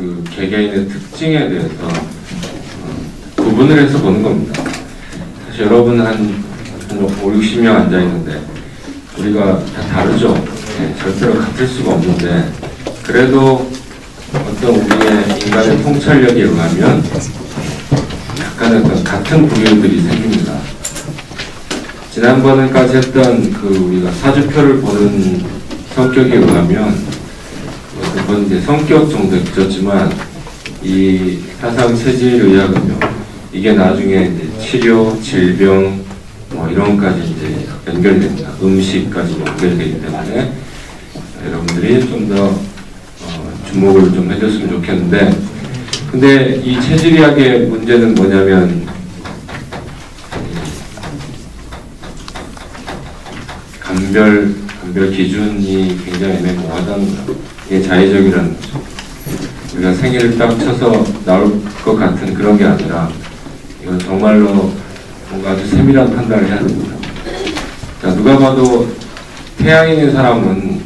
그 개개인의 특징에 대해서 구분을 해서 보는 겁니다. 사실 여러분 한 5, 60명 앉아있는데 우리가 다 다르죠. 네, 절대로 같을 수가 없는데 그래도 어떤 우리의 인간의 통찰력에 의하면 약간의 어떤 같은 부류들이 생깁니다. 지난번까지 했던 그 우리가 사주표를 보는 성격에 의하면 그건 이제 성격 정도에 그쳤지만 이 사상 체질 의학은요, 이게 나중에 이제 치료, 질병 뭐 이런 것까지 이제 연결됩니다. 음식까지 연결되기 때문에 여러분들이 좀 더 주목을 좀 해줬으면 좋겠는데, 근데 이 체질의학의 문제는 뭐냐면 감별 기준이 굉장히 애매모호하다는 거. 이게 자의적이라는 거죠. 우리가 생일을 딱 쳐서 나올 것 같은 그런 게 아니라 이건 정말로 뭔가 아주 세밀한 판단을 해야 됩니다. 자, 누가 봐도 태양인인 사람은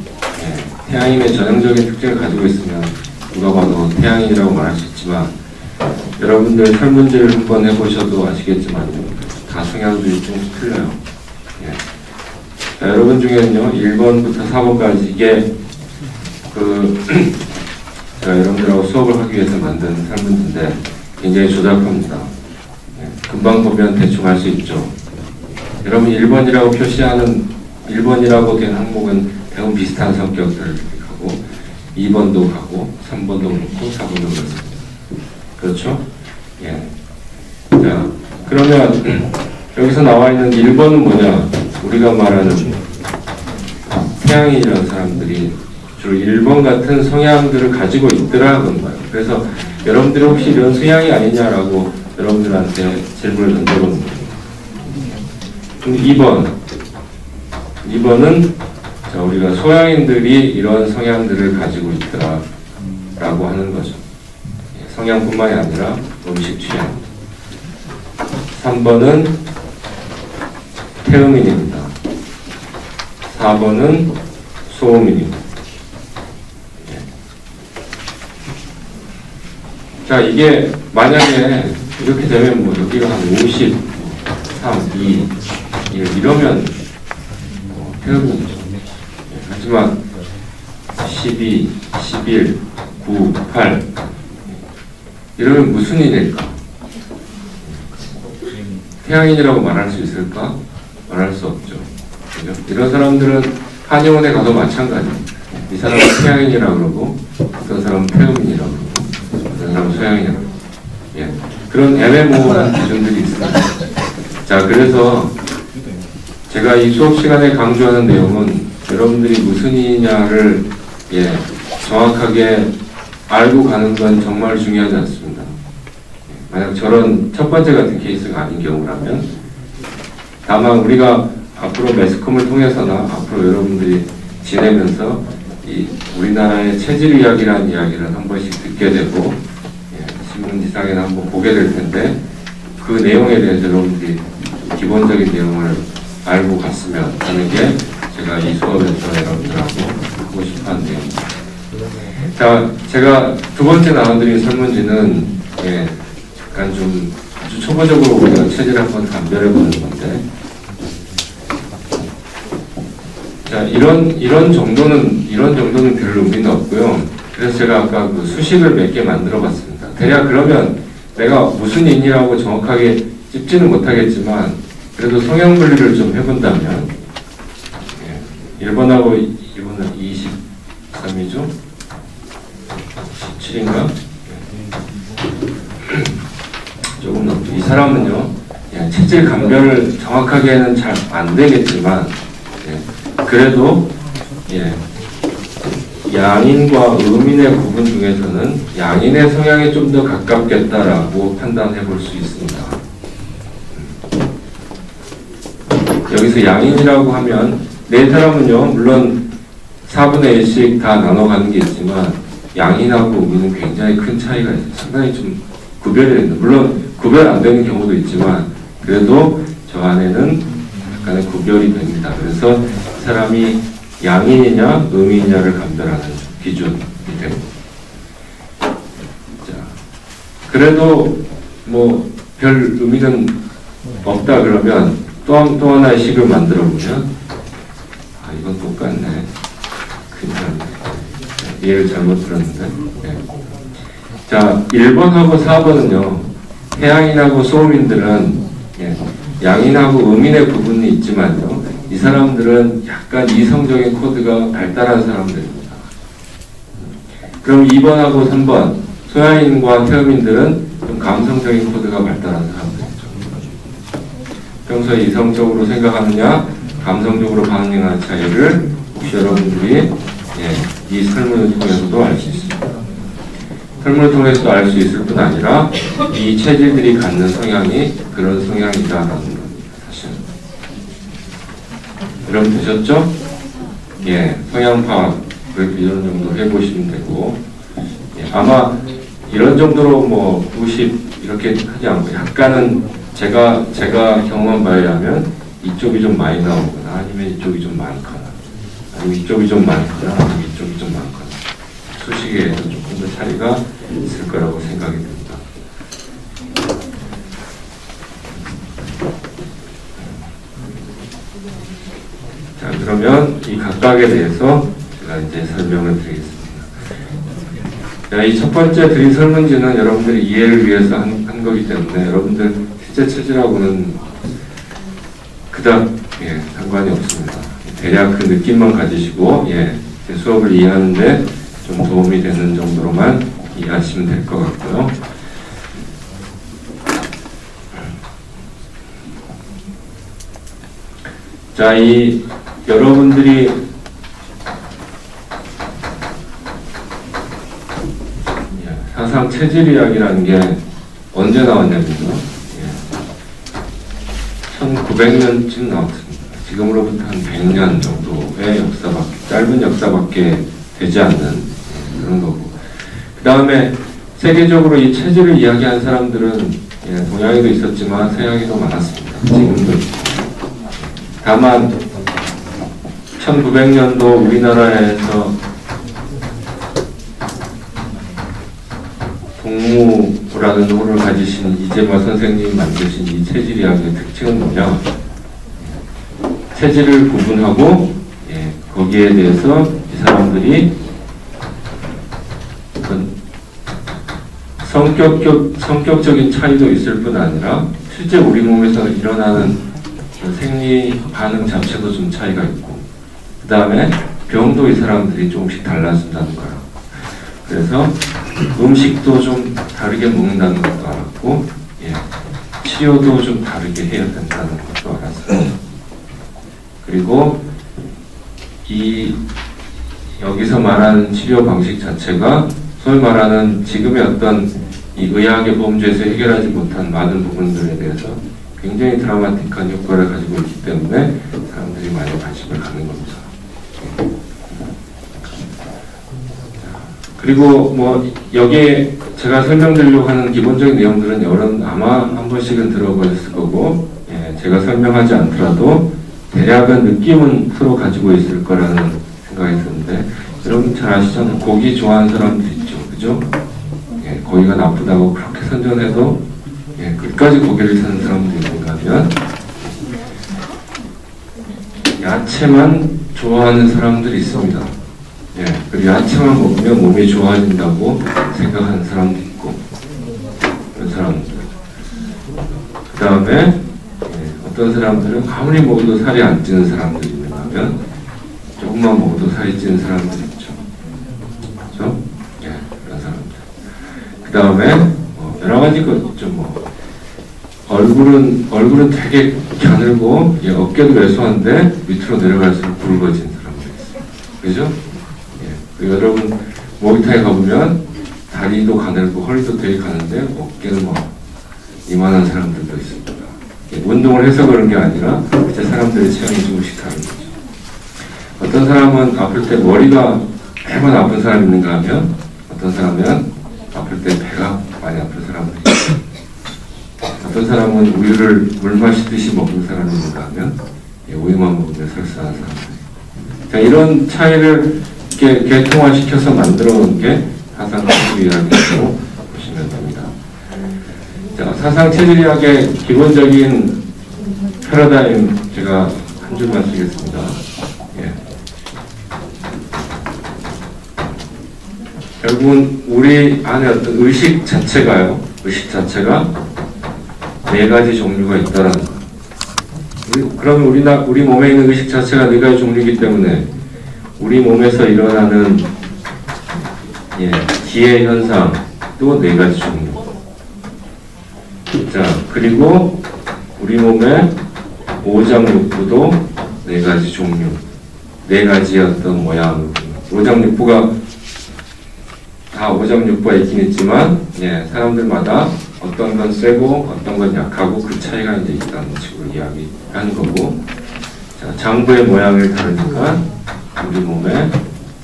태양인의 전형적인 특징을 가지고 있으면 누가 봐도 태양인이라고 말할 수 있지만, 여러분들 설문지를 한번 해보셔도 아시겠지만 다 성향들이 좀 틀려요. 자, 여러분 중에는요 1번부터 4번까지 이게 제가 여러분들하고 수업을 하기 위해서 만든 설문지인데 굉장히 조잡합니다. 금방 보면 대충 알 수 있죠. 여러분 1번이라고 표시하는 1번이라고 된 항목은 대부분 비슷한 성격들을 가고 2번도 가고 3번도 그렇고 4번도 그렇습니다. 그렇죠? 예. 자, 그러면 여기서 나와 있는 1번은 뭐냐? 우리가 말하는 태양인이라는 사람들이 주로 1번 같은 성향들을 가지고 있더라 그런 거예요. 그래서 여러분들이 혹시 이런 성향이 아니냐라고 여러분들한테 질문을 던져보는 거예요. 그럼 2번은 자, 우리가 소양인들이 이런 성향들을 가지고 있더라 라고 하는 거죠. 성향뿐만이 아니라 음식 취향. 3번은 태음인입니다. 4번은 소음인입니다. 자, 이게 만약에 이렇게 되면 뭐 여기가 한 50, 3, 2, 1 이러면 태음인이죠. 하지만 12, 11, 9, 8 이러면 무슨 일일까? 태양인이라고 말할 수 있을까? 말할 수 없죠. 그죠? 이런 사람들은 한의원에 가도 마찬가지예요. 이 사람은 태양인이라고 그러고 어떤 사람은 태음인이라고 그러고 어떤 사람은 소양인이라고 그러고, 예. 그런 애매모호한 기준들이 있습니다. 자, 그래서 제가 이 수업 시간에 강조하는 내용은 여러분들이 무슨 이냐를 정확하게 알고 가는 건 정말 중요하지 않습니다. 만약 저런 첫 번째 같은 케이스가 아닌 경우라면, 다만 우리가 앞으로 매스컴을 통해서나 앞으로 여러분들이 지내면서 이 우리나라의 체질의학이라는 이야기를 한 번씩 듣게 되고 신문지상에는 한번 보게 될 텐데, 그 내용에 대해서 여러분들이 기본적인 내용을 알고 갔으면 하는 게 제가 이 수업에서 여러분들하고 하고 싶어하는 내용입니다. 자, 제가 두 번째 나눠드린 설문지는 약간 좀 아주 초보적으로 우리가 체질을 한번 감별해보는 건데, 자, 이런 정도는 별 의미는 없고요. 그래서 제가 아까 그 수식을 몇 개 만들어봤습니다. 대략 그러면 내가 무슨 인이라고 정확하게 찝지는 못하겠지만 그래도 성형 분리를 좀 해본다면 1번하고 2번은 23이죠? 17인가? 조금 넘죠. 이 사람은요, 체질 감별을 정확하게는 잘 안 되겠지만, 그래도, 양인과 음인의 구분 중에서는 양인의 성향에 좀 더 가깝겠다라고 판단해 볼 수 있습니다. 여기서 양인이라고 하면, 네 사람은요, 물론 4분의 1씩 다 나눠가는 게 있지만, 양인하고 음인은 굉장히 큰 차이가 있어요. 상당히 좀 구별이 됩니다. 물론 구별 안 되는 경우도 있지만 그래도 저 안에는 약간의 구별이 됩니다. 그래서 이 사람이 양인이냐 음인이냐를 감별하는 기준이 됩니다. 그래도 뭐 별 의미는 없다 그러면 또 하나의 식을 만들어 보면 아 이건 똑같네. 그냥 이해를 잘못 들었는데. 네. 자 1번하고 4번은요. 해양인하고 소음인들은 예, 양인하고 음인의 부분이 있지만요. 이 사람들은 약간 이성적인 코드가 발달한 사람들입니다. 그럼 2번하고 3번 소양인과 태음인들은 좀 감성적인 코드가 발달한 사람들이죠. 평소에 이성적으로 생각하느냐 감성적으로 반응하는 차이를 혹시 여러분들이 이 설문을 통해서도 알 수 있습니다. 설문을 통해서도 알 수 있을 뿐 아니라 이 체질들이 갖는 성향이 그런 성향이다라는 겁니다. 사실은. 여러분 되셨죠? 예, 성향 파악 이런 정도 해보시면 되고 아마 이런 정도로 뭐 90 이렇게 하지 않고 약간은 제가 경험한 바에 의하면 이쪽이 좀 많이 나오거나 아니면 이쪽이 좀 많거나 아니면 이쪽이 좀 많거나 아니면 이쪽이 좀 많거나 수식에서 조금 더 차이가 있을 거라고 생각이 듭니다. 자 그러면 이 각각에 대해서 제가 이제 설명을 드리겠습니다. 이 첫 번째 드린 설문지는 여러분들의 이해를 위해서 한 거기 때문에 여러분들 실제 체질하고는 그닥 상관이 없습니다. 대략 그 느낌만 가지시고 제 수업을 이해하는데 좀 도움이 되는 정도로만 이해하시면 될 것 같고요. 자, 이 여러분들이 사상 체질 이야기라는 게 언제 나왔냐면요. 1900년쯤 나왔습니다. 지금으로부터 한 100년 정도의 역사밖에, 짧은 역사밖에 되지 않는 그런 거고. 그 다음에 세계적으로 이 체질을 이야기한 사람들은 동양에도 있었지만 서양에도 많았습니다. 지금도 있고. 다만 1900년도 우리나라에서 동무라는 호를 가지신 이재마 선생님이 만드신 이 체질 이야기의 특징은 뭐냐? 체질을 구분하고 거기에 대해서 이 사람들이 성격적인 차이도 있을 뿐 아니라 실제 우리 몸에서 일어나는 생리 반응 자체도 좀 차이가 있고 그 다음에 병도 이 사람들이 조금씩 달라진다는 거예요. 그래서 음식도 좀 다르게 먹는다는 것도 알았고 치료도 좀 다르게 해야 된다는 것도 알았어요. 그리고 여기서 말하는 치료 방식 자체가 소위 말하는 지금의 어떤 이 의학의 범주에서 해결하지 못한 많은 부분들에 대해서 굉장히 드라마틱한 효과를 가지고 있기 때문에 사람들이 많이 관심을 갖는 겁니다. 그리고 뭐 여기에 제가 설명드리려고 하는 기본적인 내용들은 여러분 아마 한 번씩은 들어보셨을 거고 제가 설명하지 않더라도 대략은 느낌은 서로 가지고 있을 거라는 생각이 드는데 여러분 잘 아시잖아요. 고기 좋아하는 사람들 있죠. 그죠? 고기가 나쁘다고 그렇게 선전해도 끝까지 고기를 사는 사람들이 있는가 하면 야채만 좋아하는 사람들이 있습니다. 그리고 야채만 먹으면 몸이 좋아진다고 생각하는 사람도 있고 그런 사람들. 그 다음에 어떤 사람들은 아무리 먹어도 살이 안 찌는 사람들이 있는가 하면 조금만 먹어도 살이 찌는 사람들이 있죠. 그렇죠? 그런 사람들. 그 다음에 여러 가지 것 있죠. 뭐 얼굴은 되게 가늘고 어깨도 왜소한데 밑으로 내려갈수록 굵어진 사람들이 있어요. 그죠? 그리고 여러분 목욕탕에 가보면 다리도 가늘고 허리도 되게 가는데 어깨는 뭐 이만한 사람들도 있습니다. 운동을 해서 그런 게 아니라 진짜 사람들의 취향이 조금씩 다른 거죠. 어떤 사람은 아플 때 머리가 매번 아픈 사람이 있는가 하면 어떤 사람은 아플 때 배가 많이 아픈 사람들이 있어요. 어떤 사람은 우유를 물 마시듯이 먹는 사람이 있는가 하면 우유만 먹으면 설사하는 사람들. 자, 이런 차이를 이렇게 계통화시켜서 만들어 놓은 게 사상 체질 이야기라고 보시면 됩니다. 자, 사상 체질의학의 기본적인 패러다임 제가 한 줄만 쓰겠습니다. 예. 결국은 우리 안에 어떤 의식 자체가요, 의식 자체가 네 가지 종류가 있다는 거. 그러면 우리 몸에 있는 의식 자체가 네 가지 종류이기 때문에 우리 몸에서 일어나는 기회 현상도 네 가지 종류. 자, 그리고 우리 몸의 오장육부도 네 가지 종류, 네 가지의 어떤 모양. 오장육부가 다 오장육부가 있긴 있지만, 사람들마다 어떤 건 세고 어떤 건 약하고 그 차이가 이제 있다는 식으로 이야기하는 거고, 자, 장부의 모양을 다르니까 우리 몸의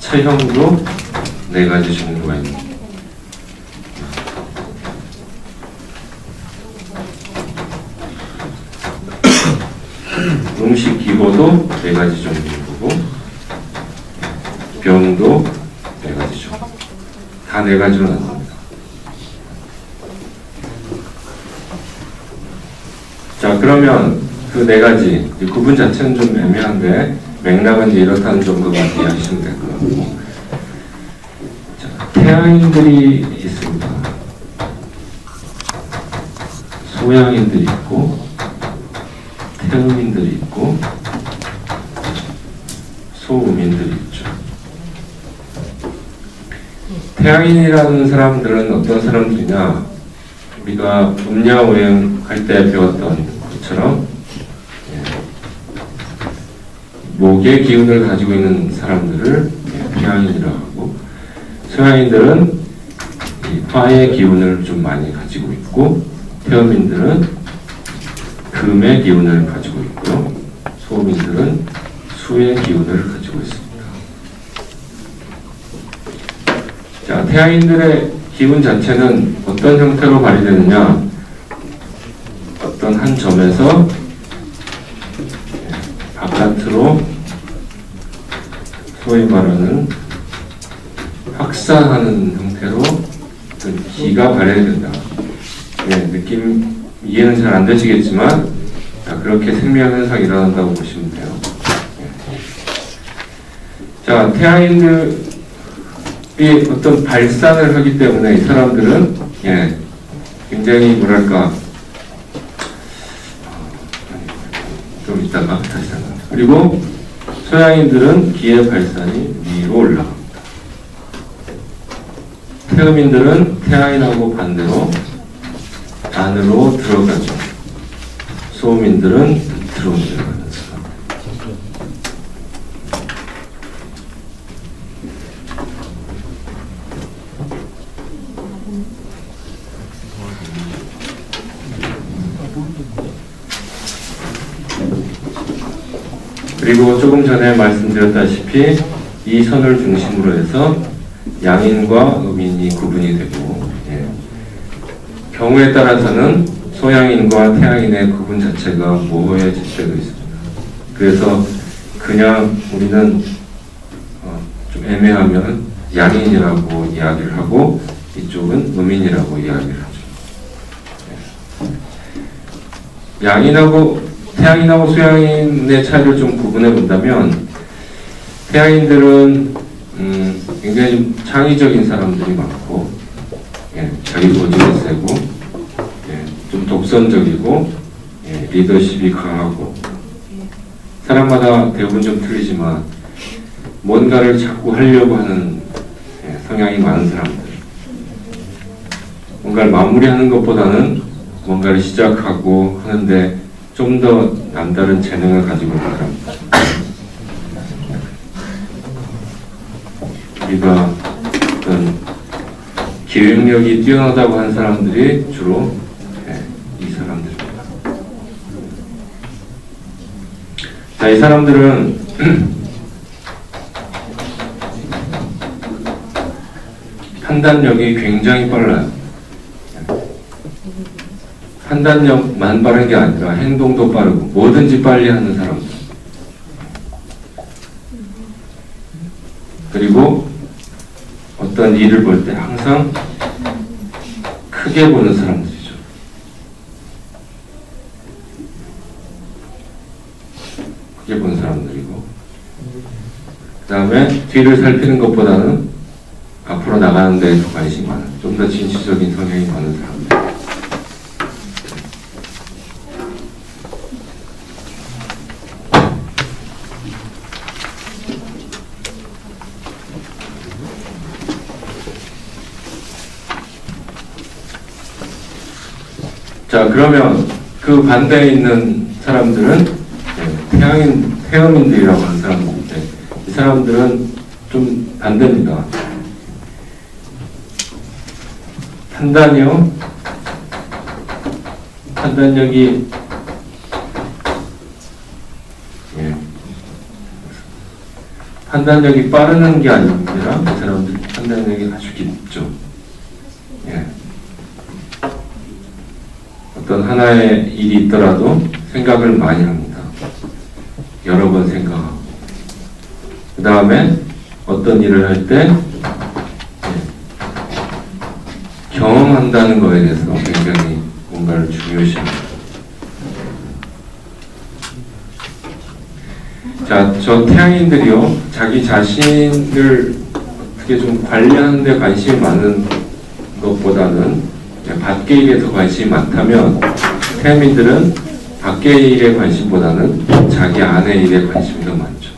체형도 네 가지 종류가 있는 거예요. 음식 기호도 네 가지 종류고, 병도 네 가지 종류. 다 네 가지로 나눕니다. 자, 그러면 그 네 가지, 구분 자체는 좀 애매한데, 맥락은 이제 이렇다는 정도만 이해하시면 될 것 같고. 자, 태양인들이 있습니다. 소양인들이 있고, 태음인들이 있고, 소음인들이 있죠. 태양인이라는 사람들은 어떤 사람들이냐, 우리가 음야오행 할 때 배웠던 것처럼 목의 기운을 가지고 있는 사람들을 태양인이라고 하고, 소양인들은 화의 기운을 좀 많이 가지고 있고, 태음인들은 금의 기운을 가지고 있고요, 소음인들은 수의 기운을 가지고 있습니다. 자, 태양인들의 기운 자체는 어떤 형태로 발휘되느냐, 어떤 한 점에서 바깥으로 소위 말하는 확산하는 형태로 어떤 기가 발휘된다. 느낌 이해는 잘 안 되시겠지만, 그렇게 생명현상이 일어난다고 보시면 돼요. 자, 태양인들이 어떤 발산을 하기 때문에 이 사람들은 굉장히 뭐랄까, 좀 이따가 다시 생각합니다. 그리고 소양인들은 기의 발산이 위로 올라갑니다. 태음인들은 태양인하고 반대로 안으로 들어가죠. 소음인들은 밑으로 내려가는 사람. 그리고 조금 전에 말씀드렸다시피 이 선을 중심으로 해서 양인과 음인이 구분이 되고, 경우에 따라서는 소양인과 태양인의 구분 자체가 모호해질 때도 있습니다. 그래서 그냥 우리는 좀 애매하면 양인이라고 이야기를 하고, 이쪽은 음인이라고 이야기를 하죠. 양인하고 태양인하고 소양인의 차이를 좀 구분해 본다면, 태양인들은 굉장히 좀 창의적인 사람들이 많고, 자기 고집이 세고, 좀 독선적이고, 리더십이 강하고, 사람마다 대부분 좀 틀리지만 뭔가를 자꾸 하려고 하는 성향이 많은 사람들, 뭔가를 마무리하는 것보다는 뭔가를 시작하고 하는데 좀 더 남다른 재능을 가지고 있는 사람들. 우리가 어떤 기획력이 뛰어나다고 하는 사람들이 주로 이 사람들입니다. 자, 이 사람들은 판단력이 굉장히 빨라요. 판단력만 빠른 게 아니라 행동도 빠르고 뭐든지 빨리 하는 사람들. 그리고 어떤 일을 볼 때 항상 크게 보는 사람들이죠. 뒤를 살피는 것보다는 앞으로 나가는 데에 더 관심이 많아요. 좀 더 진취적인 성향이 많은 사람들. 자, 그러면 그 반대에 있는 사람들은 태음인들이라고 하는 사람들인데, 이 사람들은 좀 반대입니다. 판단력이 판단력이 빠르는 게 아니라 이 사람들 판단력이 아주 깊죠. 어떤 하나의 일이 있더라도 생각을 많이 합니다. 여러 번 생각하고, 그 다음에 어떤 일을 할 때 경험한다는 거에 대해서 굉장히 뭔가를 중요시합니다. 자, 저 태양인들이요, 자기 자신을 어떻게 좀 관리하는 데 관심이 많은 것보다는 밖의 일에 더 관심이 많다면, 태양인들은 밖의 일에 관심보다는 자기 안의 일에 관심이 더 많죠.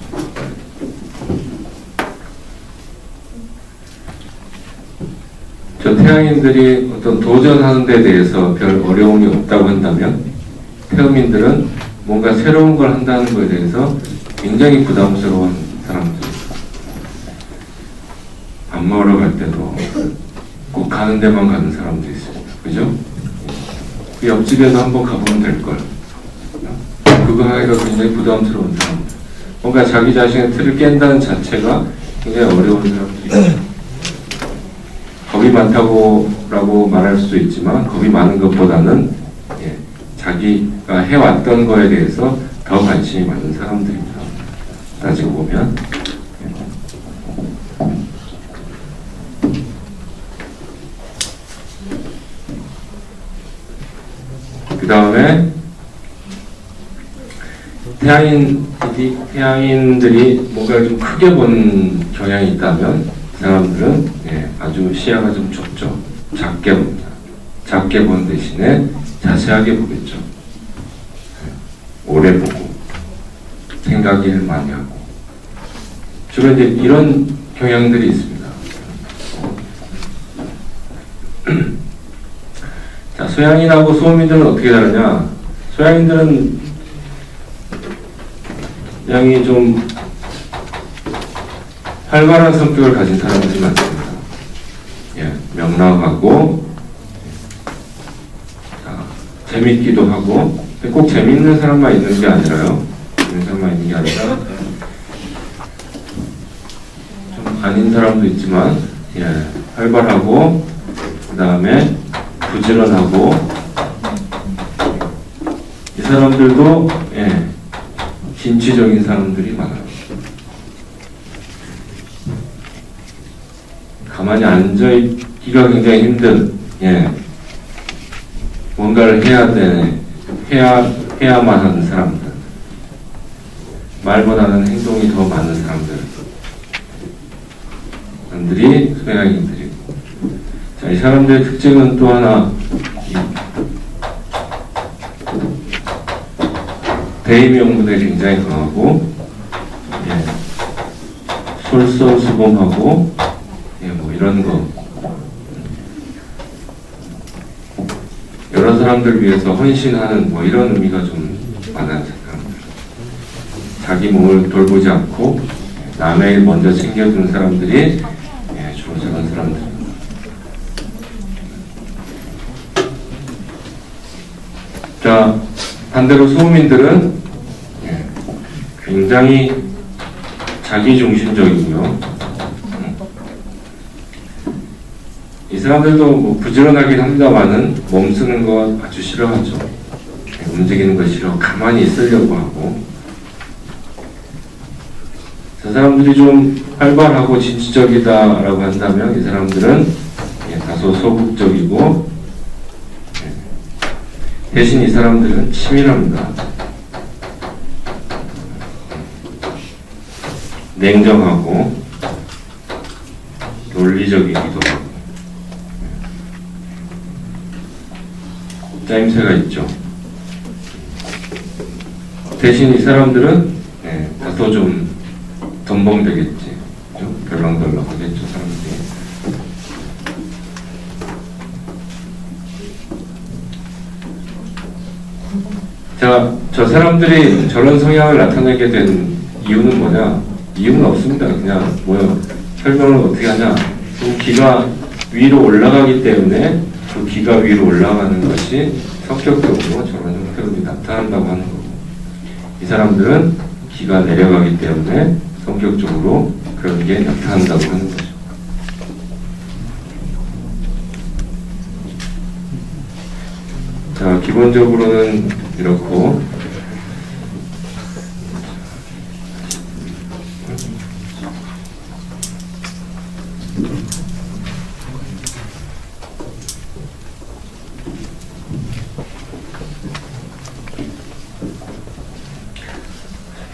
저 태양인들이 어떤 도전하는 데 대해서 별 어려움이 없다고 한다면, 태음인들은 뭔가 새로운 걸 한다는 것에 대해서 굉장히 부담스러운 사람들. 밥 먹으러 갈 때도 꼭 가는 데만 가는 사람도 있습니다. 그죠? 그 옆집에도 한번 가보면 될걸. 그거 하기가 굉장히 부담스러운 사람들. 뭔가 자기 자신의 틀을 깬다는 자체가 굉장히 어려운 사람들이에요. 겁이 많다고 말할 수도 있지만, 겁이 많은 것보다는 자기가 해왔던 거에 대해서 더 관심이 많은 사람들입니다. 따지고 보면. 그 다음에 태양인들이 뭔가를 좀 크게 본 경향이 있다면, 그 사람들은 아주 시야가 좀 좁죠. 작게 봅니다. 작게 본 대신에 자세하게 보겠죠. 오래 보고 생각을 많이 하고, 주로 이제 이런 경향들이 있습니다. 자, 소양인하고 소음인들은 어떻게 다르냐? 소양인들은 양이 좀 활발한 성격을 가진 사람들이 많습니다. 명랑하고, 재밌기도 하고, 꼭 재밌는 사람만 있는 게 아니라요. 재밌는 사람만 있는 게 아니라, 좀 아닌 사람도 있지만, 활발하고, 그 다음에 부지런하고, 이 사람들도, 진취적인 사람들이 많아요. 가만히 앉아있기가 굉장히 힘든, 뭔가를 해야만 하는 사람들. 말보다는 행동이 더 많은 사람들이 소양인들이고. 자, 이 사람들의 특징은 또 하나, 대의명분에 굉장히 강하고, 솔선수범하고, 뭐 이런 거. 여러 사람들 위해서 헌신하는 뭐 이런 의미가 좀 많아요. 사람들. 자기 몸을 돌보지 않고 남의 일 먼저 챙겨주는 사람들이 주로 저런 사람들. 자, 반대로 소음인들은 굉장히 자기중심적이고요. 이 사람들도 뭐 부지런하긴 합니다만은 몸 쓰는 거 아주 싫어하죠. 움직이는 거 싫어. 가만히 있으려고 하고. 저 사람들이 좀 활발하고 진취적이다라고 한다면, 이 사람들은 다소 소극적이고, 대신 이 사람들은 치밀합니다. 냉정하고, 논리적이기도 하고 짜임새가 있죠. 대신 이 사람들은 다소 좀 덤벙되겠지. 좀 덜렁덜렁하겠죠, 사람들이. 자, 저 사람들이 저런 성향을 나타내게 된 이유는 뭐냐? 이유는 없습니다. 그냥 설명을 어떻게 하냐? 좀 기가 위로 올라가기 때문에 그 기가 위로 올라가는 것이 성격적으로 저런 형태로 나타난다고 하는 거고, 이 사람들은 기가 내려가기 때문에 성격적으로 그런 게 나타난다고 하는 거죠. 자, 기본적으로는 이렇고,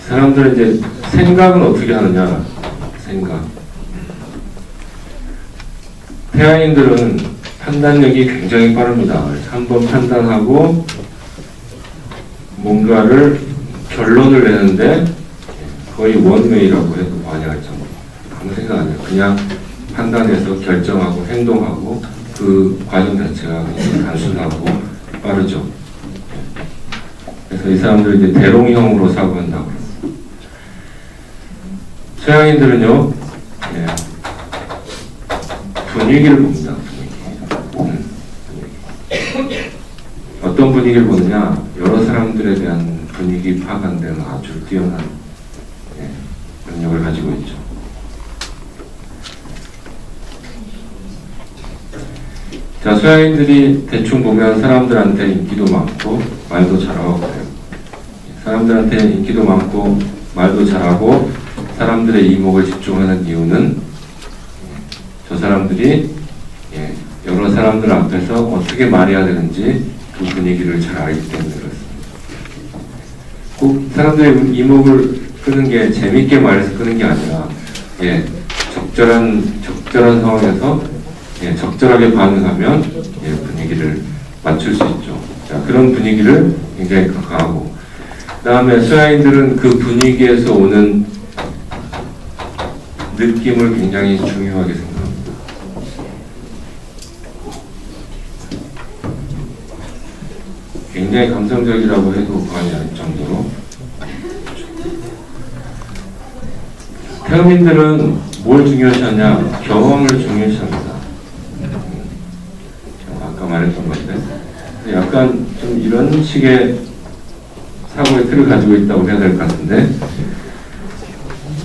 사람들은 이제 생각은 어떻게 하느냐? 생각. 태아인들은 판단력이 굉장히 빠릅니다. 한번 판단하고 뭔가를 결론을 내는데 거의 원웨이라고 해도 과언이 정도. 아무 생각 안 해요. 그냥 판단해서 결정하고 행동하고 그 과정 자체가 굉장히 단순하고 빠르죠. 그래서 이 사람들이 이제 대롱형으로 사고한다고 그래요. 서양인들은요, 분위기를 봅니다. 분위기. 어떤 분위기를 보느냐? 여러 사람들에 대한 분위기 파악하는 데는 아주 뛰어난 능력을 가지고 있죠. 자, 서양인들이 대충 보면 사람들한테 인기도 많고 말도 잘하고 그래요. 사람들한테 인기도 많고 말도 잘하고 사람들의 이목을 집중하는 이유는 저 사람들이 여러 사람들 앞에서 어떻게 말해야 되는지 그 분위기를 잘 알기 때문에 그렇습니다. 꼭 사람들의 이목을 끄는 게 재밌게 말해서 끄는 게 아니라 적절한 상황에서 적절하게 반응하면 분위기를 맞출 수 있죠. 자, 그런 분위기를 굉장히 강하고, 그 다음에 서양인들은 그 분위기에서 오는 느낌을 굉장히 중요하게 생각합니다. 굉장히 감성적이라고 해도 과언이 아닐 정도로. 태어민들은 뭘 중요시하냐? 경험을 중요시합니다. 아까 말했던 건데, 약간 좀 이런 식의 사고의 틀을 가지고 있다고 해야 될 것 같은데,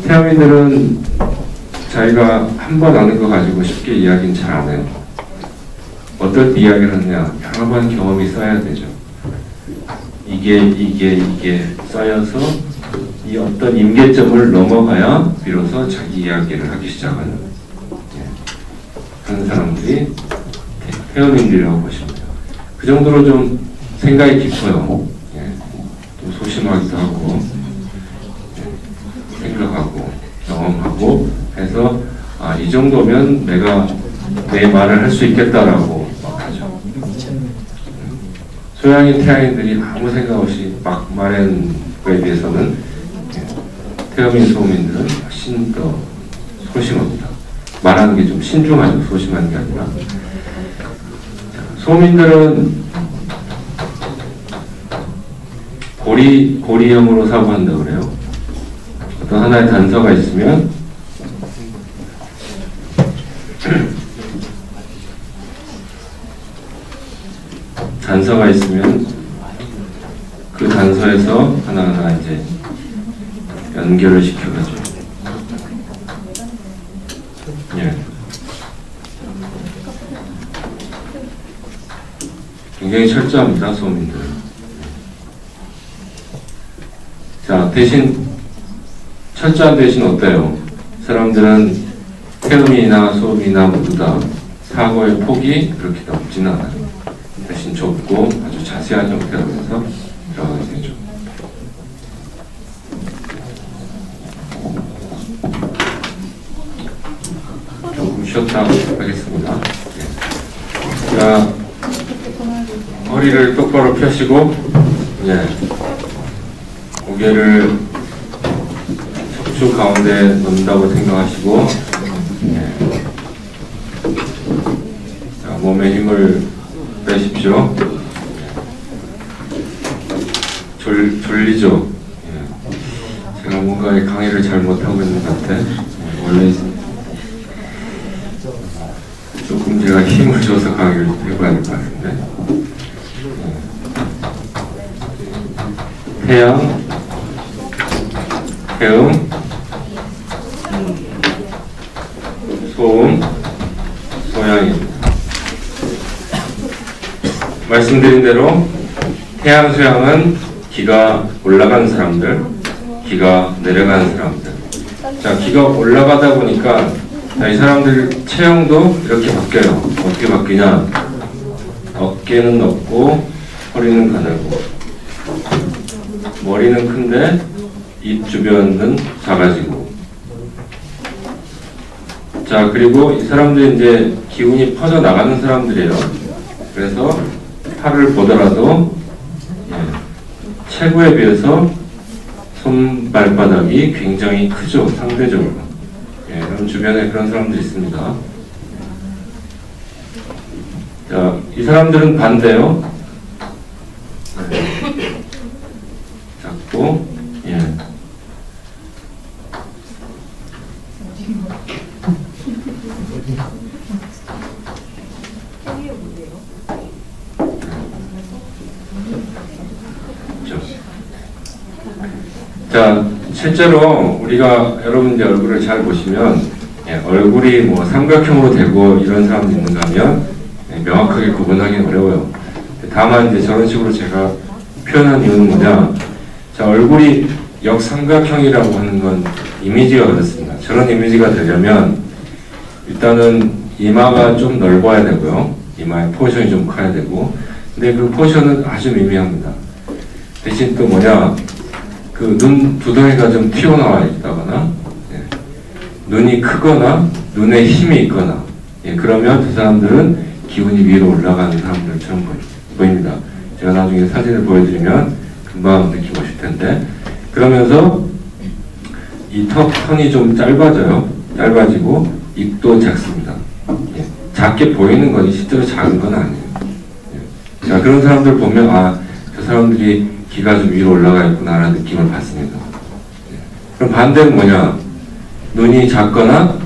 태어민들은 자기가 한 번 아는 거 가지고 쉽게 이야기는 잘 안 해요. 어떨 때 이야기를 하느냐? 여러 번 경험이 쌓여야 되죠. 이게 쌓여서 이 어떤 임계점을 넘어가야 비로소 자기 이야기를 하기 시작하는 그런 사람들이 태어민들이라고 보시면 돼요. 그 정도로 좀 생각이 깊어요. 좀 소심하기도 하고 생각하고 경험하고 해서 이 정도면 내가 내 말을 할 수 있겠다라고 막 하죠. 서양인 태아인들이 아무 생각 없이 막 말하는 거에 비해서는 태어민 소민들은 훨씬 더 소심합니다. 말하는 게 좀 신중하죠. 소심한 게 아니라. 소민들은 고리형으로 사고한다고 그래요. 어떤 하나의 단서가 있으면 그 단서에서 하나하나 이제 연결을 시켜가지고 굉장히 철저합니다. 소민들은. 자, 대신 철저한 대신 어때요? 사람들은 태음이나 소음이나 모두 다 사고의 폭이 그렇게 넓지는 않아요. 대신 좁고 아주 자세한 형태라면서 들어가게 되죠. 조금 쉬었다 하겠습니다. 자, 허리를 똑바로 펴시고, 고개를 척추 가운데 놓는다고 생각하시고, 자, 몸에 힘을 빼십시오. 졸리죠? 제가 뭔가 강의를 잘 못하고 있는 것 같아. 원래 조금 제가 힘을 줘서 강의를 해봐야 될 것 같은데. 태양, 해음, 소음, 소양입니다. 말씀드린 대로 태양, 소양은 기가 올라간 사람들, 기가 내려가는 사람들. 자, 기가 올라가다 보니까 이 사람들 체형도 이렇게 바뀌어요. 어떻게 바뀌냐? 어깨는 넓고 허리는 가늘고 머리는 큰데 입 주변은 작아지고. 자, 그리고 이 사람들이 이제 기운이 퍼져 나가는 사람들이에요. 그래서 팔을 보더라도 체구에 비해서 손발바닥이 굉장히 크죠, 상대적으로. 그럼 주변에 그런 사람들이 있습니다. 자, 이 사람들은 반대요. 작고, 자, 실제로 우리가 여러분들 얼굴을 잘 보시면 얼굴이 뭐 삼각형으로 되고 이런 사람도 있는가 하면 명확하게 구분하기는 어려워요. 다만 이제 저런 식으로 제가 표현한 이유는 뭐냐, 자, 얼굴이 역삼각형이라고 하는 건 이미지가 그렇습니다. 저런 이미지가 되려면 일단은 이마가 좀 넓어야 되고요, 이마의 포션이 좀 커야 되고, 근데 그 포션은 아주 미미합니다. 대신 또 뭐냐, 그 눈 두덩이가 좀 튀어나와 있다거나, 눈이 크거나 눈에 힘이 있거나, 그러면 그 사람들은 기운이 위로 올라가는 사람들처럼 보입니다. 제가 나중에 사진을 보여드리면 금방 느끼실 텐데, 그러면서 이 턱선이 좀 짧아지고 입도 작습니다. 작게 보이는 거지 실제로 작은 건 아니에요. 자, 그런 사람들 보면 아, 저 사람들이 기가 좀 위로 올라가 있구나라는 느낌을 받습니다. 그럼 반대는 뭐냐? 눈이 작거나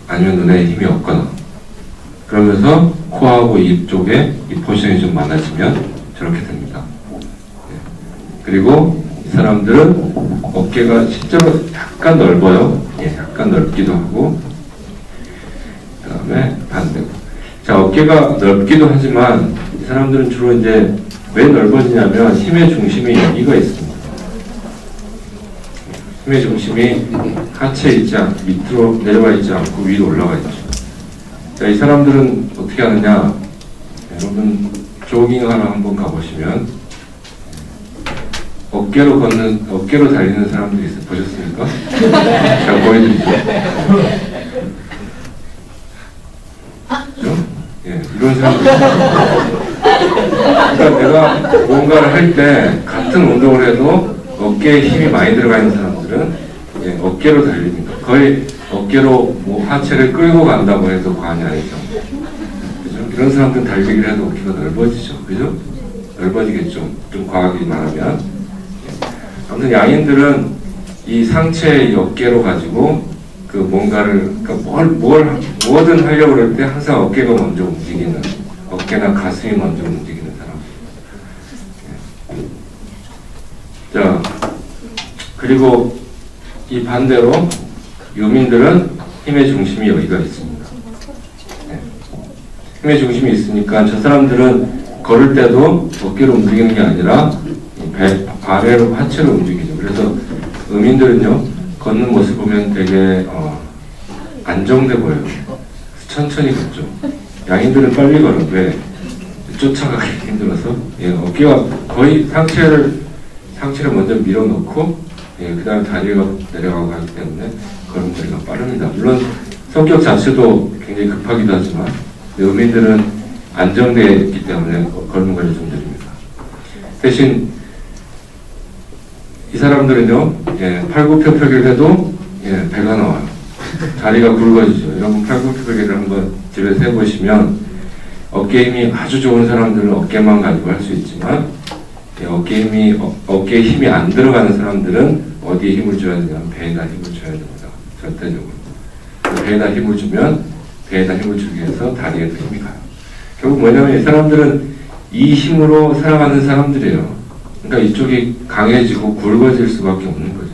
아니면 눈에 힘이 없거나, 그러면서 코하고 입 쪽에 이 포션이 좀 많아지면 저렇게 됩니다. 그리고 이 사람들은 어깨가 실제로 약간 넓어요. 약간 넓기도 하고, 그 다음에 반대고. 자, 어깨가 넓기도 하지만 이 사람들은 주로 이제 왜 넓어지냐면 힘의 중심이 여기가 있습니다. 힘의 중심이 하체에 있지 않고 밑으로 내려가 있지 않고 위로 올라가 있죠. 자, 이 사람들은 어떻게 하느냐? 여러분 조깅하러 한번 가보시면 어깨로 달리는 사람들이 있어요. 보셨습니까? 제가 보여드리죠. 그렇죠? 이런 사람들. 그러니까 내가 뭔가를 할 때 같은 운동을 해도 어깨에 힘이 많이 들어가 있는 사람들은 어깨로 달립니다. 거의 어깨로 뭐 하체를 끌고 간다고 해도 과언이 아니죠. 그죠? 이런 사람들은 달리기를 해도 어깨가 넓어지죠. 그죠? 넓어지겠죠. 좀 과하게 말하면. 아무튼 양인들은 이 상체의 어깨로 가지고 그 뭔가를, 그러니까 뭐든 하려고 그럴 때 항상 어깨가 먼저 움직이는, 어깨나 가슴이 먼저 움직이는 사람. 자, 그리고 이 반대로 유민들은 힘의 중심이 여기가 있습니다. 힘의 중심이 있으니까 저 사람들은 걸을 때도 어깨로 움직이는 게 아니라 아래로 하체로 움직이죠. 그래서 음인들은요, 걷는 모습 보면 되게 안정돼 보여요. 천천히 걷죠. 양인들은 빨리 걸어요. 왜? 쫓아가기 힘들어서. 어깨가 거의 상체를 먼저 밀어놓고, 그 다음에 다리가 내려가고 하기 때문에 걸음걸이가 빠릅니다. 물론 성격 자체도 굉장히 급하기도 하지만 음인들은 안정되어 있기 때문에 걸음걸이 좀 느립니다. 대신 이 사람들은요, 예, 팔굽혀펴기를 해도 예, 배가 나와요. 다리가 굵어지죠. 여러분 팔굽혀펴기를 한번 집에서 해보시면 어깨 힘이 아주 좋은 사람들은 어깨만 가지고 할 수 있지만 예, 어깨에 힘이 안 들어가는 사람들은 어디에 힘을 줘야 되냐면 배에다 힘을 줘야 됩니다. 절대적으로. 배에다 힘을 주면 배에다 힘을 주기 위해서 다리에도 힘이 가요. 결국 뭐냐면 이 사람들은 이 힘으로 살아가는 사람들이에요. 그러니까 이쪽이 강해지고 굵어질 수밖에 없는 거죠.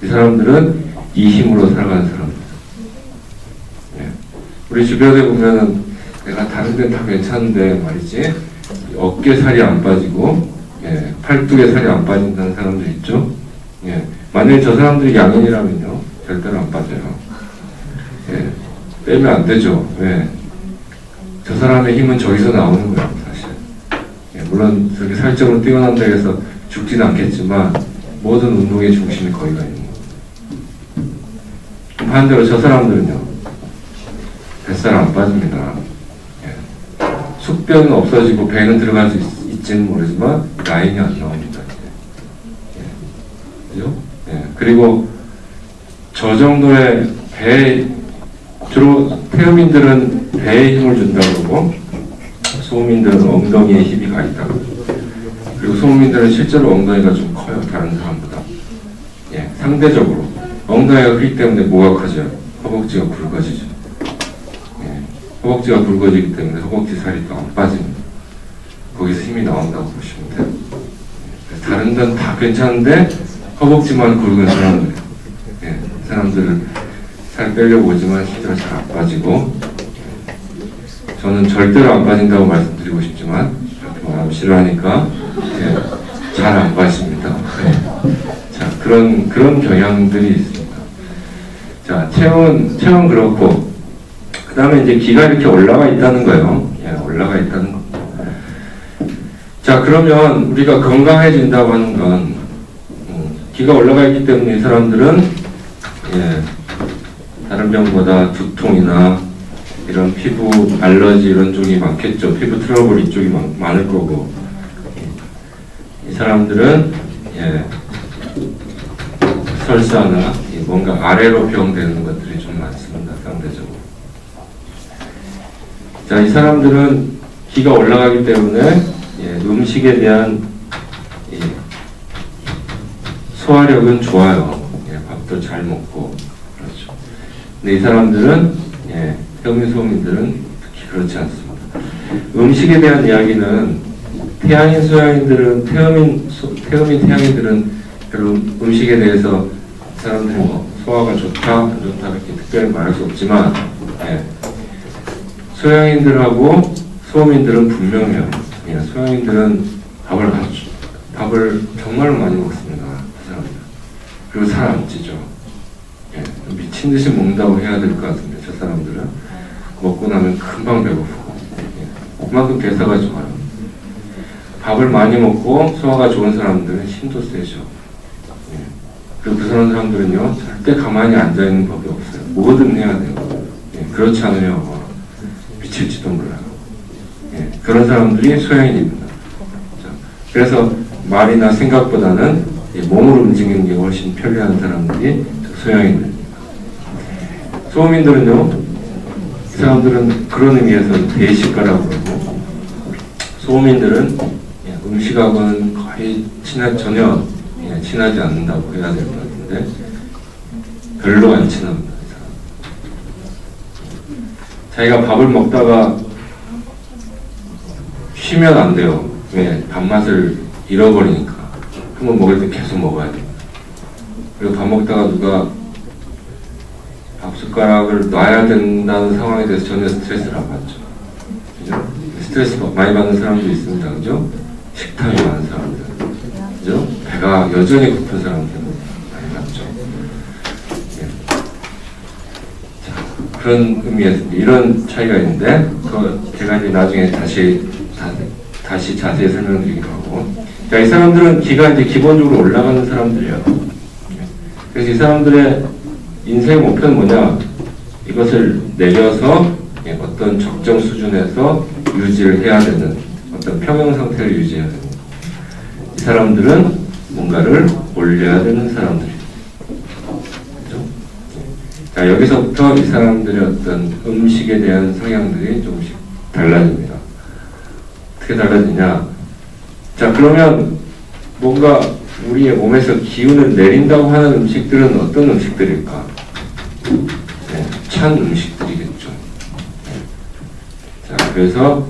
이 사람들은 이 힘으로 살아가는 사람들. 예. 우리 주변에 보면은 내가 다른 데는 다 괜찮은데 말이지 어깨 살이 안 빠지고 예, 팔뚝에 살이 안 빠진다는 사람들 있죠. 예. 만약에 저 사람들이 양인이라면요 절대로 안 빠져요. 예. 빼면 안 되죠. 왜? 저 사람의 힘은 저기서 나오는 거예요, 사실. 예, 물론 저렇게 살적으로 뛰어난다고 해서 죽지는 않겠지만 모든 운동의 중심이 거기가 있는 거예요. 반대로 저 사람들은요 뱃살 안 빠집니다. 예. 숙변은 없어지고 배는 들어갈 수 있지는 모르지만 라인이 안 나옵니다. 예. 그죠? 예. 그리고 저 정도의 주로 태음인들은 배에 힘을 준다고 그러고 소음인들은 엉덩이에 힘이 가 있다고 그리고 소음인들은 실제로 엉덩이가 좀 커요. 다른 사람보다. 예, 상대적으로 엉덩이가 크기 때문에 뭐가 커져요? 허벅지가 굵어지죠. 예, 허벅지가 굵어지기 때문에 허벅지 살이 또 안 빠집니다. 거기서 힘이 나온다고 보시면 돼요. 예, 다른 데는 다 괜찮은데 허벅지만 굵은 사람들, 예, 사람들은 살 빼려고 오지만 실제로 잘 안 빠지고 저는 절대로 안 빠진다고 말씀드리고 싶지만 그렇게 말하면 싫어하니까 예, 잘 안 빠집니다. 예. 자 그런 경향들이 있습니다. 자 체형은 그렇고 그 다음에 이제 기가 이렇게 올라가 있다는 거예요. 예, 올라가 있다는 거. 자 그러면 우리가 건강해진다고 하는 건 기가 올라가 있기 때문에 이 사람들은 예, 다른 병보다 두통이나 이런 피부 알러지 이런 쪽이 많겠죠. 피부 트러블 이쪽이 많을 거고 이 사람들은 예, 설사나 뭔가 아래로 병되는 것들이 좀 많습니다. 상대적으로. 자, 이 사람들은 기가 올라가기 때문에 예, 음식에 대한 예, 소화력은 좋아요. 예, 밥도 잘 먹고 그렇죠. 근데 이 사람들은 예, 태음인 소음인들은 특히 그렇지 않습니다. 음식에 대한 이야기는 태양인 소양인들은 태음인 태양인들은 별로 음식에 대해서 사람들이 뭐 소화가 좋다 안 좋다 이렇게 특별히 말할 수 없지만 예, 소양인들하고 소음인들은 분명해요. 예, 소양인들은 밥을 정말 많이 먹습니다. 그 사람들. 그리고 살 안 찌죠. 예, 미친 듯이 먹는다고 해야 될 것 같은데 저 사람들은 먹고 나면 금방 배고프고 예, 그만큼 대사가 좋아요. 밥을 많이 먹고 소화가 좋은 사람들은 힘도 세죠. 예, 그리고 그 사람들은요 절대 가만히 앉아있는 법이 없어요. 뭐든 해야 돼요. 예, 그렇지 않으면 미칠지도 몰라요. 예, 그런 사람들이 소양인입니다. 자, 그래서 말이나 생각보다는 몸을 움직이는 게 훨씬 편리한 사람들이 소양인들입니다. 소음인들은요, 이 사람들은 그런 의미에서 대식가라고 그러고, 소음인들은 음식하고는 거의 전혀 친하지 않는다고 해야 될 것 같은데, 별로 안 친합니다. 자기가 밥을 먹다가 쉬면 안 돼요. 왜? 밥맛을 잃어버리니까. 한번 먹을 때 계속 먹어야 돼요. 그리고 밥 먹다가 누가 밥 숟가락을 놔야 된다는 상황에 대해서 전혀 스트레스를 안 받죠. 그죠? 스트레스 많이 받는 사람도 있습니다. 그죠? 식탐이 많은 사람들. 그죠? 배가 여전히 고픈 사람들은 많이 받죠. 예. 자, 그런 의미에서 이런 차이가 있는데, 제가 이제 나중에 다시 자세히 설명드리기로 하고. 자, 이 사람들은 기가 이제 기본적으로 올라가는 사람들이에요. 그래서 이 사람들의 인생의 목표는 뭐냐? 이것을 내려서 어떤 적정 수준에서 유지를 해야 되는 어떤 평형 상태를 유지해야 됩니다. 이 사람들은 뭔가를 올려야 되는 사람들이에요. 그렇죠? 자, 여기서부터 이 사람들의 어떤 음식에 대한 성향들이 조금씩 달라집니다. 어떻게 달라지냐? 자, 그러면 뭔가 우리의 몸에서 기운을 내린다고 하는 음식들은 어떤 음식들일까? 네, 찬 음식들이겠죠. 자, 그래서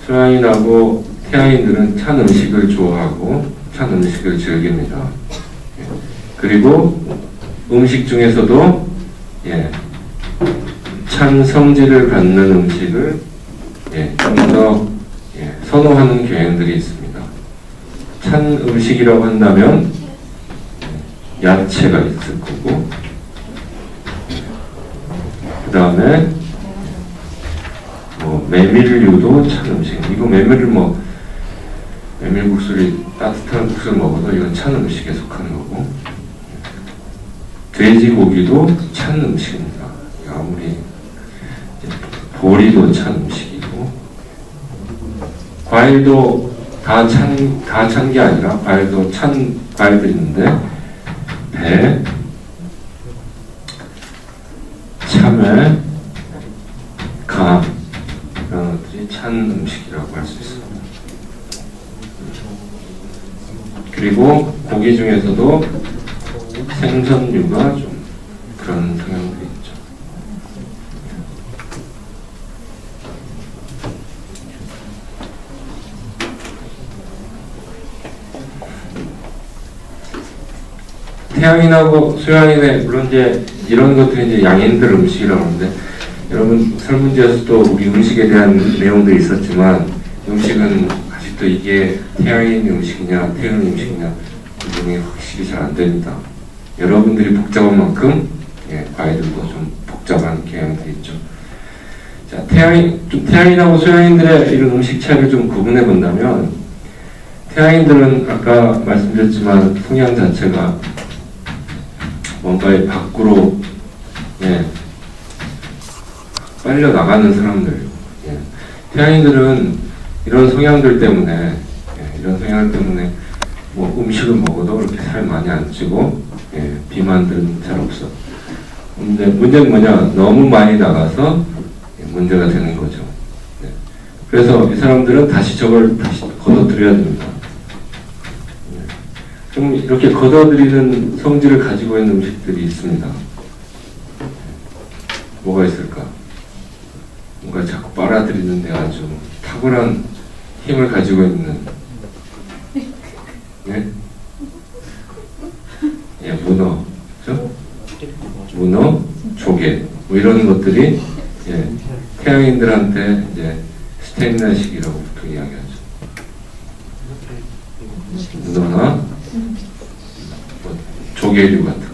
소양인하고 태양인들은 찬 음식을 좋아하고 찬 음식을 즐깁니다. 그리고 음식 중에서도 찬 성질을 갖는 음식을 좀 더 선호하는 경향들이 있습니다. 찬 음식이라고 한다면 야채가 있을 거고, 그 다음에 메밀류도 찬 음식. 이거 메밀국수를 따뜻한 국수를 먹어도 이건 찬 음식에 속하는 거고, 돼지고기도 찬 음식입니다. 아무리 보리도 찬 음식이고, 과일도 다 찬 게 아니라 과일도 찬 과일들이 있는데, 배, 참외, 감 이런 것들이 찬 음식이라고 할 수 있습니다. 그리고 고기 중에서도 생선류가 좀 그런 성향들이 있죠. 태양인하고 소양인의 물론 이제 이런 것들이 이제 양인들 음식이라고 하는데, 여러분 설문지에서도 우리 음식에 대한 내용들이 있었지만, 음식은 아직도 이게 태양인 음식이냐 태양 음식이냐 구분이 확실히 잘 안 됩니다. 여러분들이 복잡한 만큼 과일들도 좀 복잡한 경향들이 있죠. 자, 태양인하고 소양인들의 이런 음식 차이를 좀 구분해 본다면, 태양인들은 아까 말씀드렸지만 성향 자체가 뭔가의 밖으로 빨려 나가는 사람들. 태양인들은 이런 성향들 때문에 뭐 음식을 먹어도 그렇게 살 많이 안 찌고 비만들은 잘 없어. 근데 문제는 뭐냐? 너무 많이 나가서 문제가 되는 거죠. 그래서 이 사람들은 다시 저걸 다시 걷어들여야 됩니다. 좀 이렇게 걷어들이는 성질을 가지고 있는 음식들이 있습니다. 뭐가 있을까? 뭔가 자꾸 빨아들이는데 아주 탁월한 힘을 가지고 있는 문어, 그렇죠? 문어, 조개 뭐 이런 것들이 태양인들한테 이제 스태미나식이라고 보통 이야기하죠. 문어나 조개류 같은 거.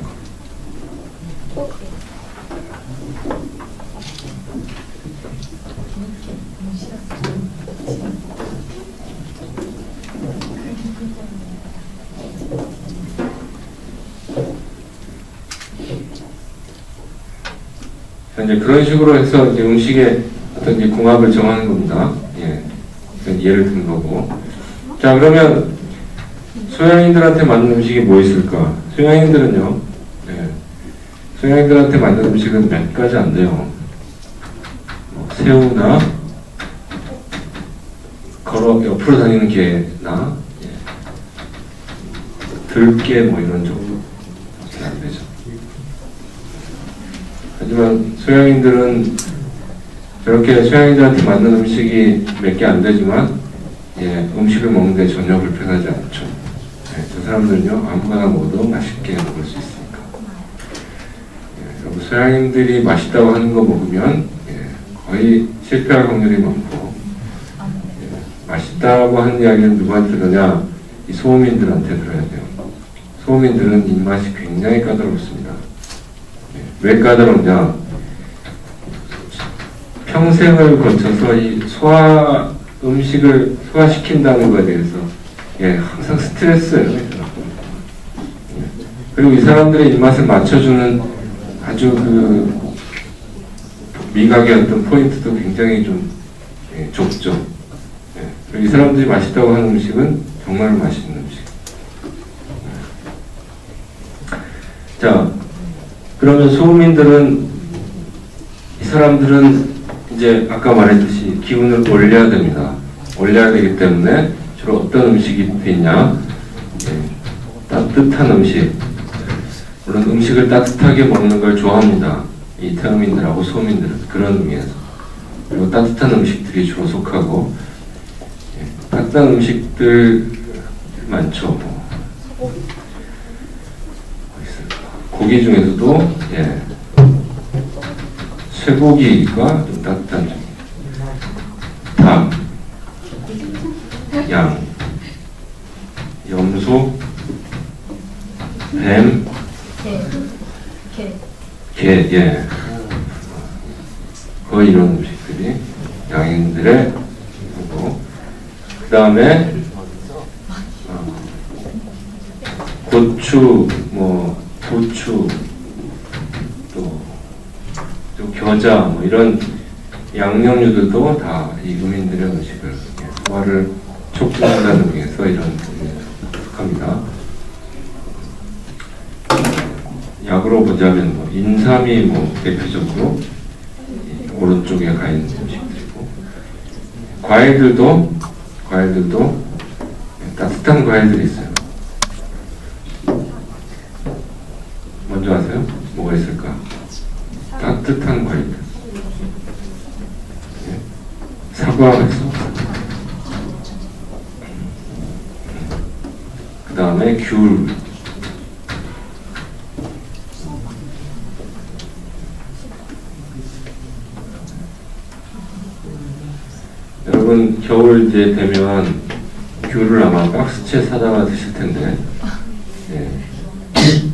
이제 그런 식으로 해서 이제 음식의 어떤 이제 궁합을 정하는 겁니다. 예를 든 거고. 자, 그러면 소양인들한테 맞는 음식이 뭐 있을까? 소양인들은요, 소양인들한테 맞는 음식은 몇 가지 안 돼요. 새우나, 걸어 옆으로 다니는 개나, 들깨 뭐 이런 정도. 안 되죠. 하지만 소양인들은 저렇게 소양인들한테 맞는 음식이 몇 개 안 되지만, 음식을 먹는데 전혀 불편하지 않죠. 저 사람들은요, 아무거나 먹어도 맛있게 먹을 수 있으니까. 여러분, 소양인들이 맛있다고 하는 거 먹으면 거의 실패할 확률이 많고, 맛있다고 하는 이야기는 누구한테 들으냐? 이 소음인들한테 들어야 돼요. 소음인들은 입맛이 굉장히 까다롭습니다. 왜 까다롭냐? 평생을 거쳐서 이 음식을 소화시킨다는 것에 대해서 항상 스트레스예요. 그리고 이 사람들의 입맛을 맞춰주는 아주 미각의 어떤 포인트도 굉장히 좀 좁죠. 그리고 이 사람들이 맛있다고 하는 음식은 정말 맛있는 음식. 자, 그러면 소민들은, 이 사람들은 이제 아까 말했듯이 기운을 올려야 됩니다. 올려야 되기 때문에 주로 어떤 음식이 있냐? 따뜻한 음식. 물론 음식을 따뜻하게 먹는 걸 좋아합니다. 이 태음인들하고 소민들은 그런 의미에서. 그리고 따뜻한 음식들이 주로 속하고, 따뜻한 음식들 많죠. 뭐 있을까? 고기 중에서도 쇠고기가 좀 따뜻한 중. 닭, 양, 염소, 뱀, 개, 거의 이런 음식들이 양인들의 거고, 그 다음에 고추, 뭐 부추, 또 겨자, 뭐 이런 양념류들도 다 이 음인들의 음식을 소화를 촉진한다는 의미에서 이런 속합니다. 약으로 보자면 뭐 인삼이 뭐 대표적으로 오른쪽에 가 있는 음식들이고, 과일들도 따뜻한 과일들이 있어요. 먼저 아세요? 뭐가 있을까? 따뜻한 과일들. 사과가 있어. 그 다음에 귤. 여러분 겨울 이제 되면 귤을 아마 박스채 사다가 드실 텐데,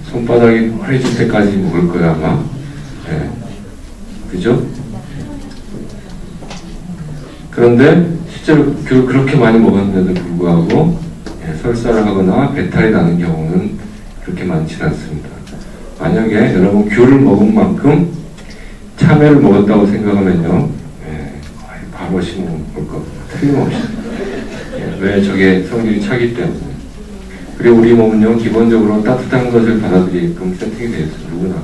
손바닥이 허해질 때까지 먹을 거야 아마. 그죠? 그런데 실제로 귤을 그렇게 많이 먹었는데도 불구하고 설사를 하거나 배탈이 나는 경우는 그렇게 많지는 않습니다. 만약에 여러분 귤을 먹은 만큼 참외를 먹었다고 생각하면요, 거의 바로 심어볼 겁니다. 틀림없이. 왜? 저게 성질이 차기 때문에. 그리고 우리 몸은요, 기본적으로 따뜻한 것을 받아들이게끔 세팅이 되어 있어요. 누구나.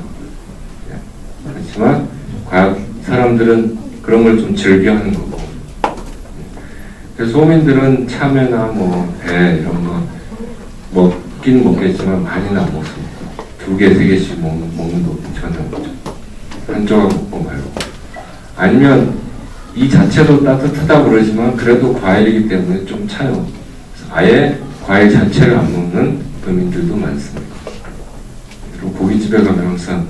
그렇지만 과학 사람들은 그런 걸 좀 즐겨하는 거고. 그래서 소민들은 참외나 뭐 배 이런 거 먹긴 먹겠지만 많이는 안 먹습니다. 2개, 3개씩 먹는 거 괜찮은 거죠. 한 조각 먹고 말고. 아니면 이 자체도 따뜻하다고 그러지만 그래도 과일이기 때문에 좀 차요. 아예 과일 자체를 안 먹는 도민들도 많습니다. 그리고 고깃집에 가면 항상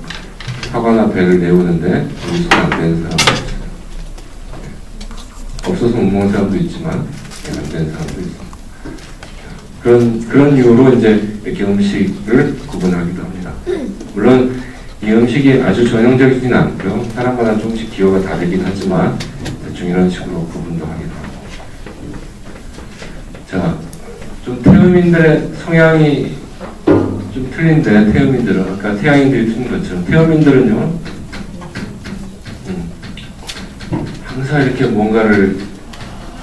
사과나 배를 내오는데 여기 손 안 되는 사람도 있어요. 없어서 못 먹는 사람도 있지만 안 되는 사람도 있어요. 그런 이유로 이제 이렇게 음식을 구분하기도 합니다. 물론 이 음식이 아주 전형적이진 않고요. 사람마다 조금씩 기호가 다르긴 하지만 대충 이런 식으로 구분도 하기도 하고. 자, 좀 태음인들의 성향이 좀 틀린데, 태음인들은 아까 태양인들이 틀린 것처럼 태음인들은요, 항상 이렇게 뭔가를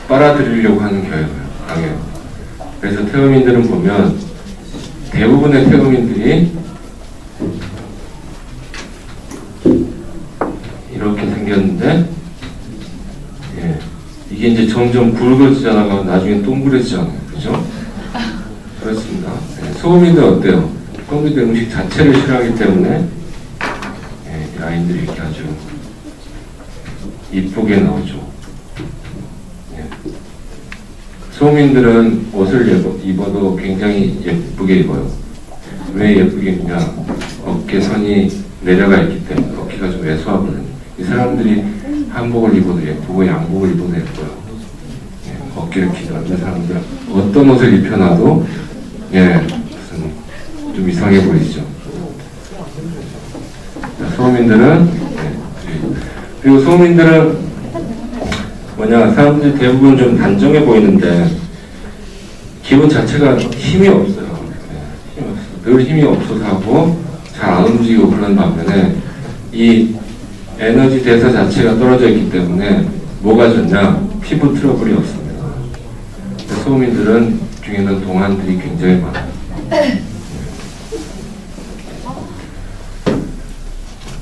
빨아들이려고 하는 경향이 강해요. 그래서 태음인들은 보면 대부분의 태음인들이 이렇게 생겼는데, 이게 이제 점점 굵어지잖아요. 나중에 동그래지잖아요. 그죠? 그렇습니다. 소음인들 어때요? 소음인들 음식 자체를 싫어하기 때문에 이 라인들이 이렇게 아주 이쁘게 나오죠. 소음인들은 옷을 입어도 굉장히 예쁘게 입어요. 왜 예쁘게 입냐? 어깨선이 내려가 있기 때문에 어깨가 좀 왜소하거든요. 이 사람들이 한복을 입어도 예쁘고 양복을 입어도 예뻐요. 어깨를 기다리는 사람들 어떤 옷을 입혀놔도 무슨 좀 이상해 보이죠. 소민들은 그리고 소민들은 뭐냐, 사람들이 대부분 좀 단정해 보이는데 기분 자체가 힘이 없어요. 늘 힘이 없어서 하고 잘 안 움직이고 그런 반면에 이 에너지 대사 자체가 떨어져 있기 때문에 뭐가 좋냐? 피부 트러블이 없습니다. 소민들은 중에는 동안들이 굉장히 많아요.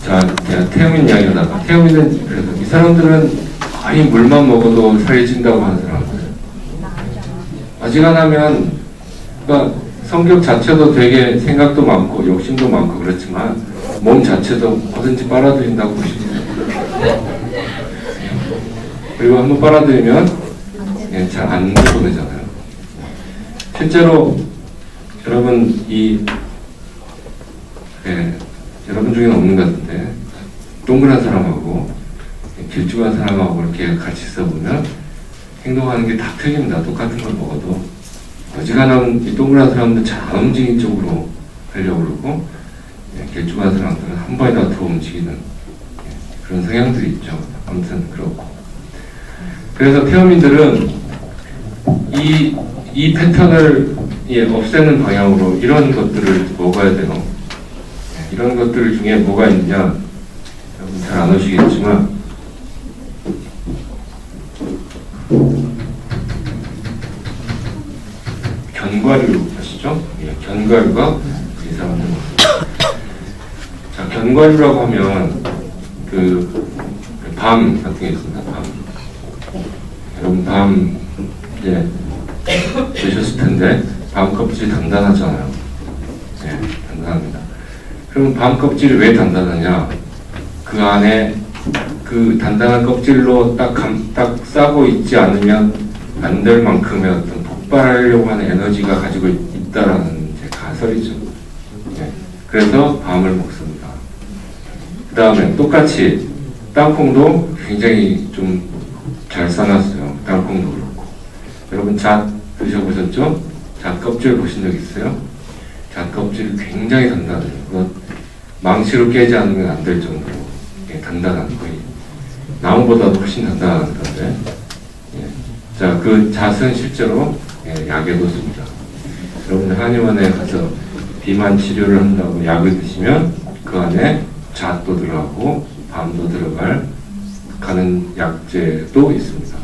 자, 제가 태음인 이야기하다가, 태음인은 그래서 이 사람들은 거의 물만 먹어도 살이 찐다고 하는 사람들. 어지간하면, 그러니까 성격 자체도 되게 생각도 많고 욕심도 많고 그렇지만 몸 자체도 뭐든지 빨아들인다고 보시면 돼요. 그리고 한번 빨아들이면 잘 안 보내잖아요. 실제로 여러분 여러분 중에는 없는 것 같은데 동그란 사람하고 길쭉한 사람하고 이렇게 같이 있어보면 행동하는 게 다 틀립니다. 똑같은 걸 먹어도 어지간하면 이 동그란 사람들은 잘 안 움직이는 쪽으로 하려고 그러고 길쭉한 사람들은 한 번에 다 더 움직이는 그런 성향들이 있죠. 아무튼 그렇고 그래서 태어민들은 이 패턴을 없애는 방향으로 이런 것들을 먹어야 돼요. 이런 것들 중에 뭐가 있느냐 여러분 잘 안 오시겠지만 견과류 아시죠? 견과류가 이 사람들 자, 견과류라고 하면 밤 같은 게 있습니다. 밤. 여러분 밤 드셨을 텐데 밤 껍질이 단단하잖아요. 네, 단단합니다. 그럼 밤 껍질이 왜 단단하냐? 그 안에 그 단단한 껍질로 딱 싸고 있지 않으면 안 될 만큼의 어떤 폭발하려고 하는 에너지가 가지고 있다라는 가설이죠. 네. 그래서 밤을 먹습니다. 그 다음에 똑같이 땅콩도 굉장히 좀 잘 싸놨어요. 땅콩도 그렇고. 여러분 잣 드셔보셨죠? 잣 껍질 보신 적 있어요? 잣 껍질이 굉장히 단단해요. 망치로 깨지 않으면 안 될 정도로 단단한 거의 나무보다도 훨씬 단단한 건데 자, 그 잣은 실제로 약에도 씁니다. 여러분 한의원에 가서 비만 치료를 한다고 약을 드시면 그 안에 잣도 들어가고 밤도 가는 약재도 있습니다.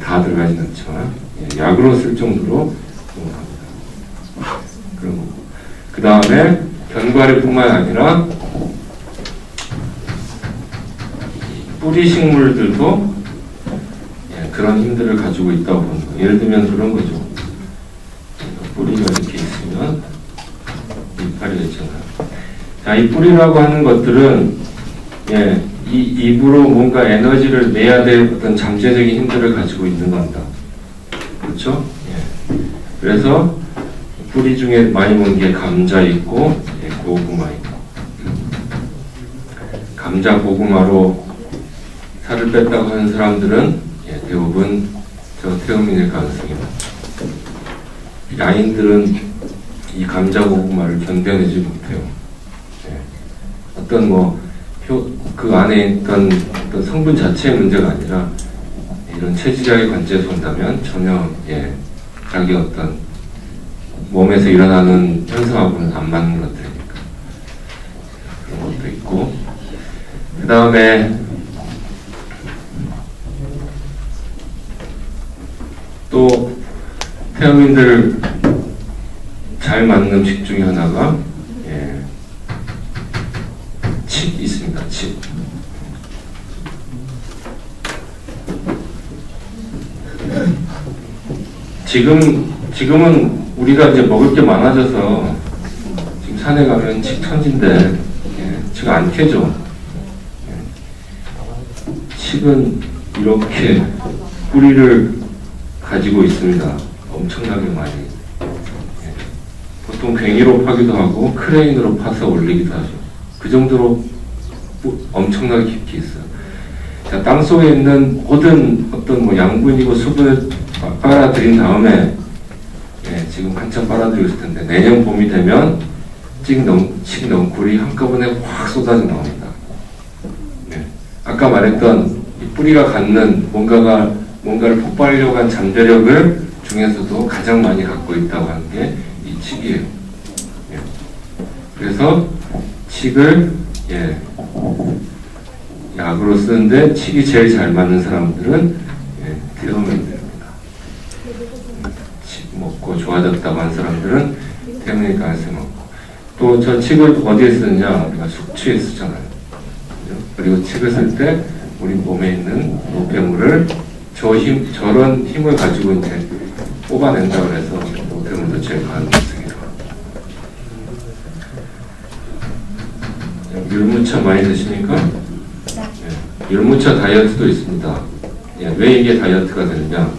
다 들어가진 않지만 약으로 쓸 정도로 합니다. 그런 거고. 그 다음에 견과류뿐만 아니라 뿌리 식물들도 그런 힘들을 가지고 있다고 보는 거예요. 예를 들면 그런 거죠. 뿌리가 이렇게 있으면 이파리가 있잖아요. 자, 이 뿌리라고 하는 것들은 이 입으로 뭔가 에너지를 내야 될 어떤 잠재적인 힘들을 가지고 있는 겁니다. 그렇죠? 그래서 뿌리 중에 많이 먹는 게 감자 있고 고구마 있고 감자 고구마로 살을 뺐다고 하는 사람들은 대부분 저 태음인일 가능성이 많죠. 야인들은 이 감자 고구마를 견뎌내지 못해요. 어떤 그 안에 있던 어떤 성분 자체의 문제가 아니라 이런 체질학의 관점에서 본다면 전혀 자기 어떤 몸에서 일어나는 현상하고는 안 맞는 것들이니까 그런 것도 있고 그 다음에 또 태음인들 잘 맞는 음식 중에 하나가 칡 있습니다. 칡. 지금은 우리가 이제 먹을 게 많아져서 지금 산에 가면 칡 천지인데 칡 안 캐죠. 칡은 이렇게 뿌리를 가지고 있습니다. 엄청나게 많이. 보통 괭이로 파기도 하고 크레인으로 파서 올리기도 하죠. 그 정도로 엄청나게 깊이 있어요. 자, 땅 속에 있는 모든 어떤 양분이고 수분을 빨아들인 다음에 지금 한참 빨아들이고 있을 텐데 내년 봄이 되면 칡 넝쿨이 한꺼번에 확 쏟아져 나옵니다. 아까 말했던 이 뿌리가 갖는 뭔가를 폭발하려고 한 잠재력을 중에서도 가장 많이 갖고 있다고 하는 게 이 칡이에요. 그래서 칡을 약으로 쓰는데 칙이 제일 잘 맞는 사람들은 태음인들입니다. 칙 먹고 좋아졌다고 한 사람들은 태음일 가능성이 없고, 또 저 칙을 어디에 쓰느냐, 우리가 숙취에 쓰잖아요. 그리고 칙을 쓸 때 우리 몸에 있는 노폐물을 저런 힘을 가지고 이제 뽑아낸다 그래서 노폐물도 제거하는 것입니다. 율무차 많이 드십니까? 네. 율무차 다이어트도 있습니다. 왜 이게 다이어트가 되느냐?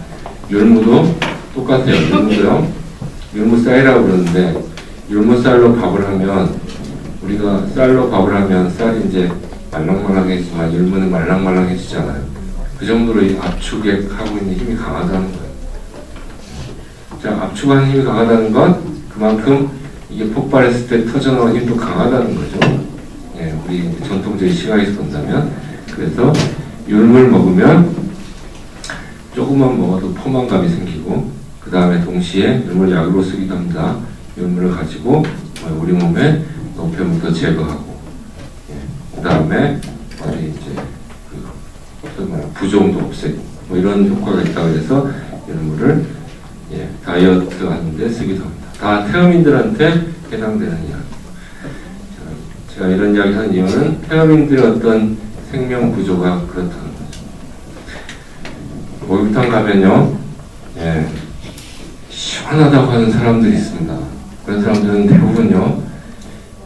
율무도 똑같아요. 율무도요. 율무쌀이라고 그러는데, 율무쌀로 밥을 하면, 우리가 쌀로 밥을 하면 쌀이 이제 말랑말랑해지만 율무는 말랑말랑해지잖아요. 그 정도로 이 압축에 하고 있는 힘이 강하다는 거예요. 자, 압축하는 힘이 강하다는 건 그만큼 이게 폭발했을 때 터져나오는 힘도 강하다는 거죠. 우리 전통적인 시각에서 본다면. 그래서 율무를 먹으면 조금만 먹어도 포만감이 생기고, 그 다음에 동시에 율무를 약으로 쓰기도 합니다. 율무를 가지고 우리 몸에 노폐물도 제거하고, 그 다음에 어디 이제 부종도 없애고 뭐 이런 효과가 있다고 해서 율무를 다이어트 하는데 쓰기도 합니다. 다 태음인들한테 해당되는 이야기. 제가 이런 이야기 하는 이유는 태음인들의 어떤 생명 구조가 그렇다는 거죠. 목욕탕 가면요, 시원하다고 하는 사람들이 있습니다. 그런 사람들은 대부분요,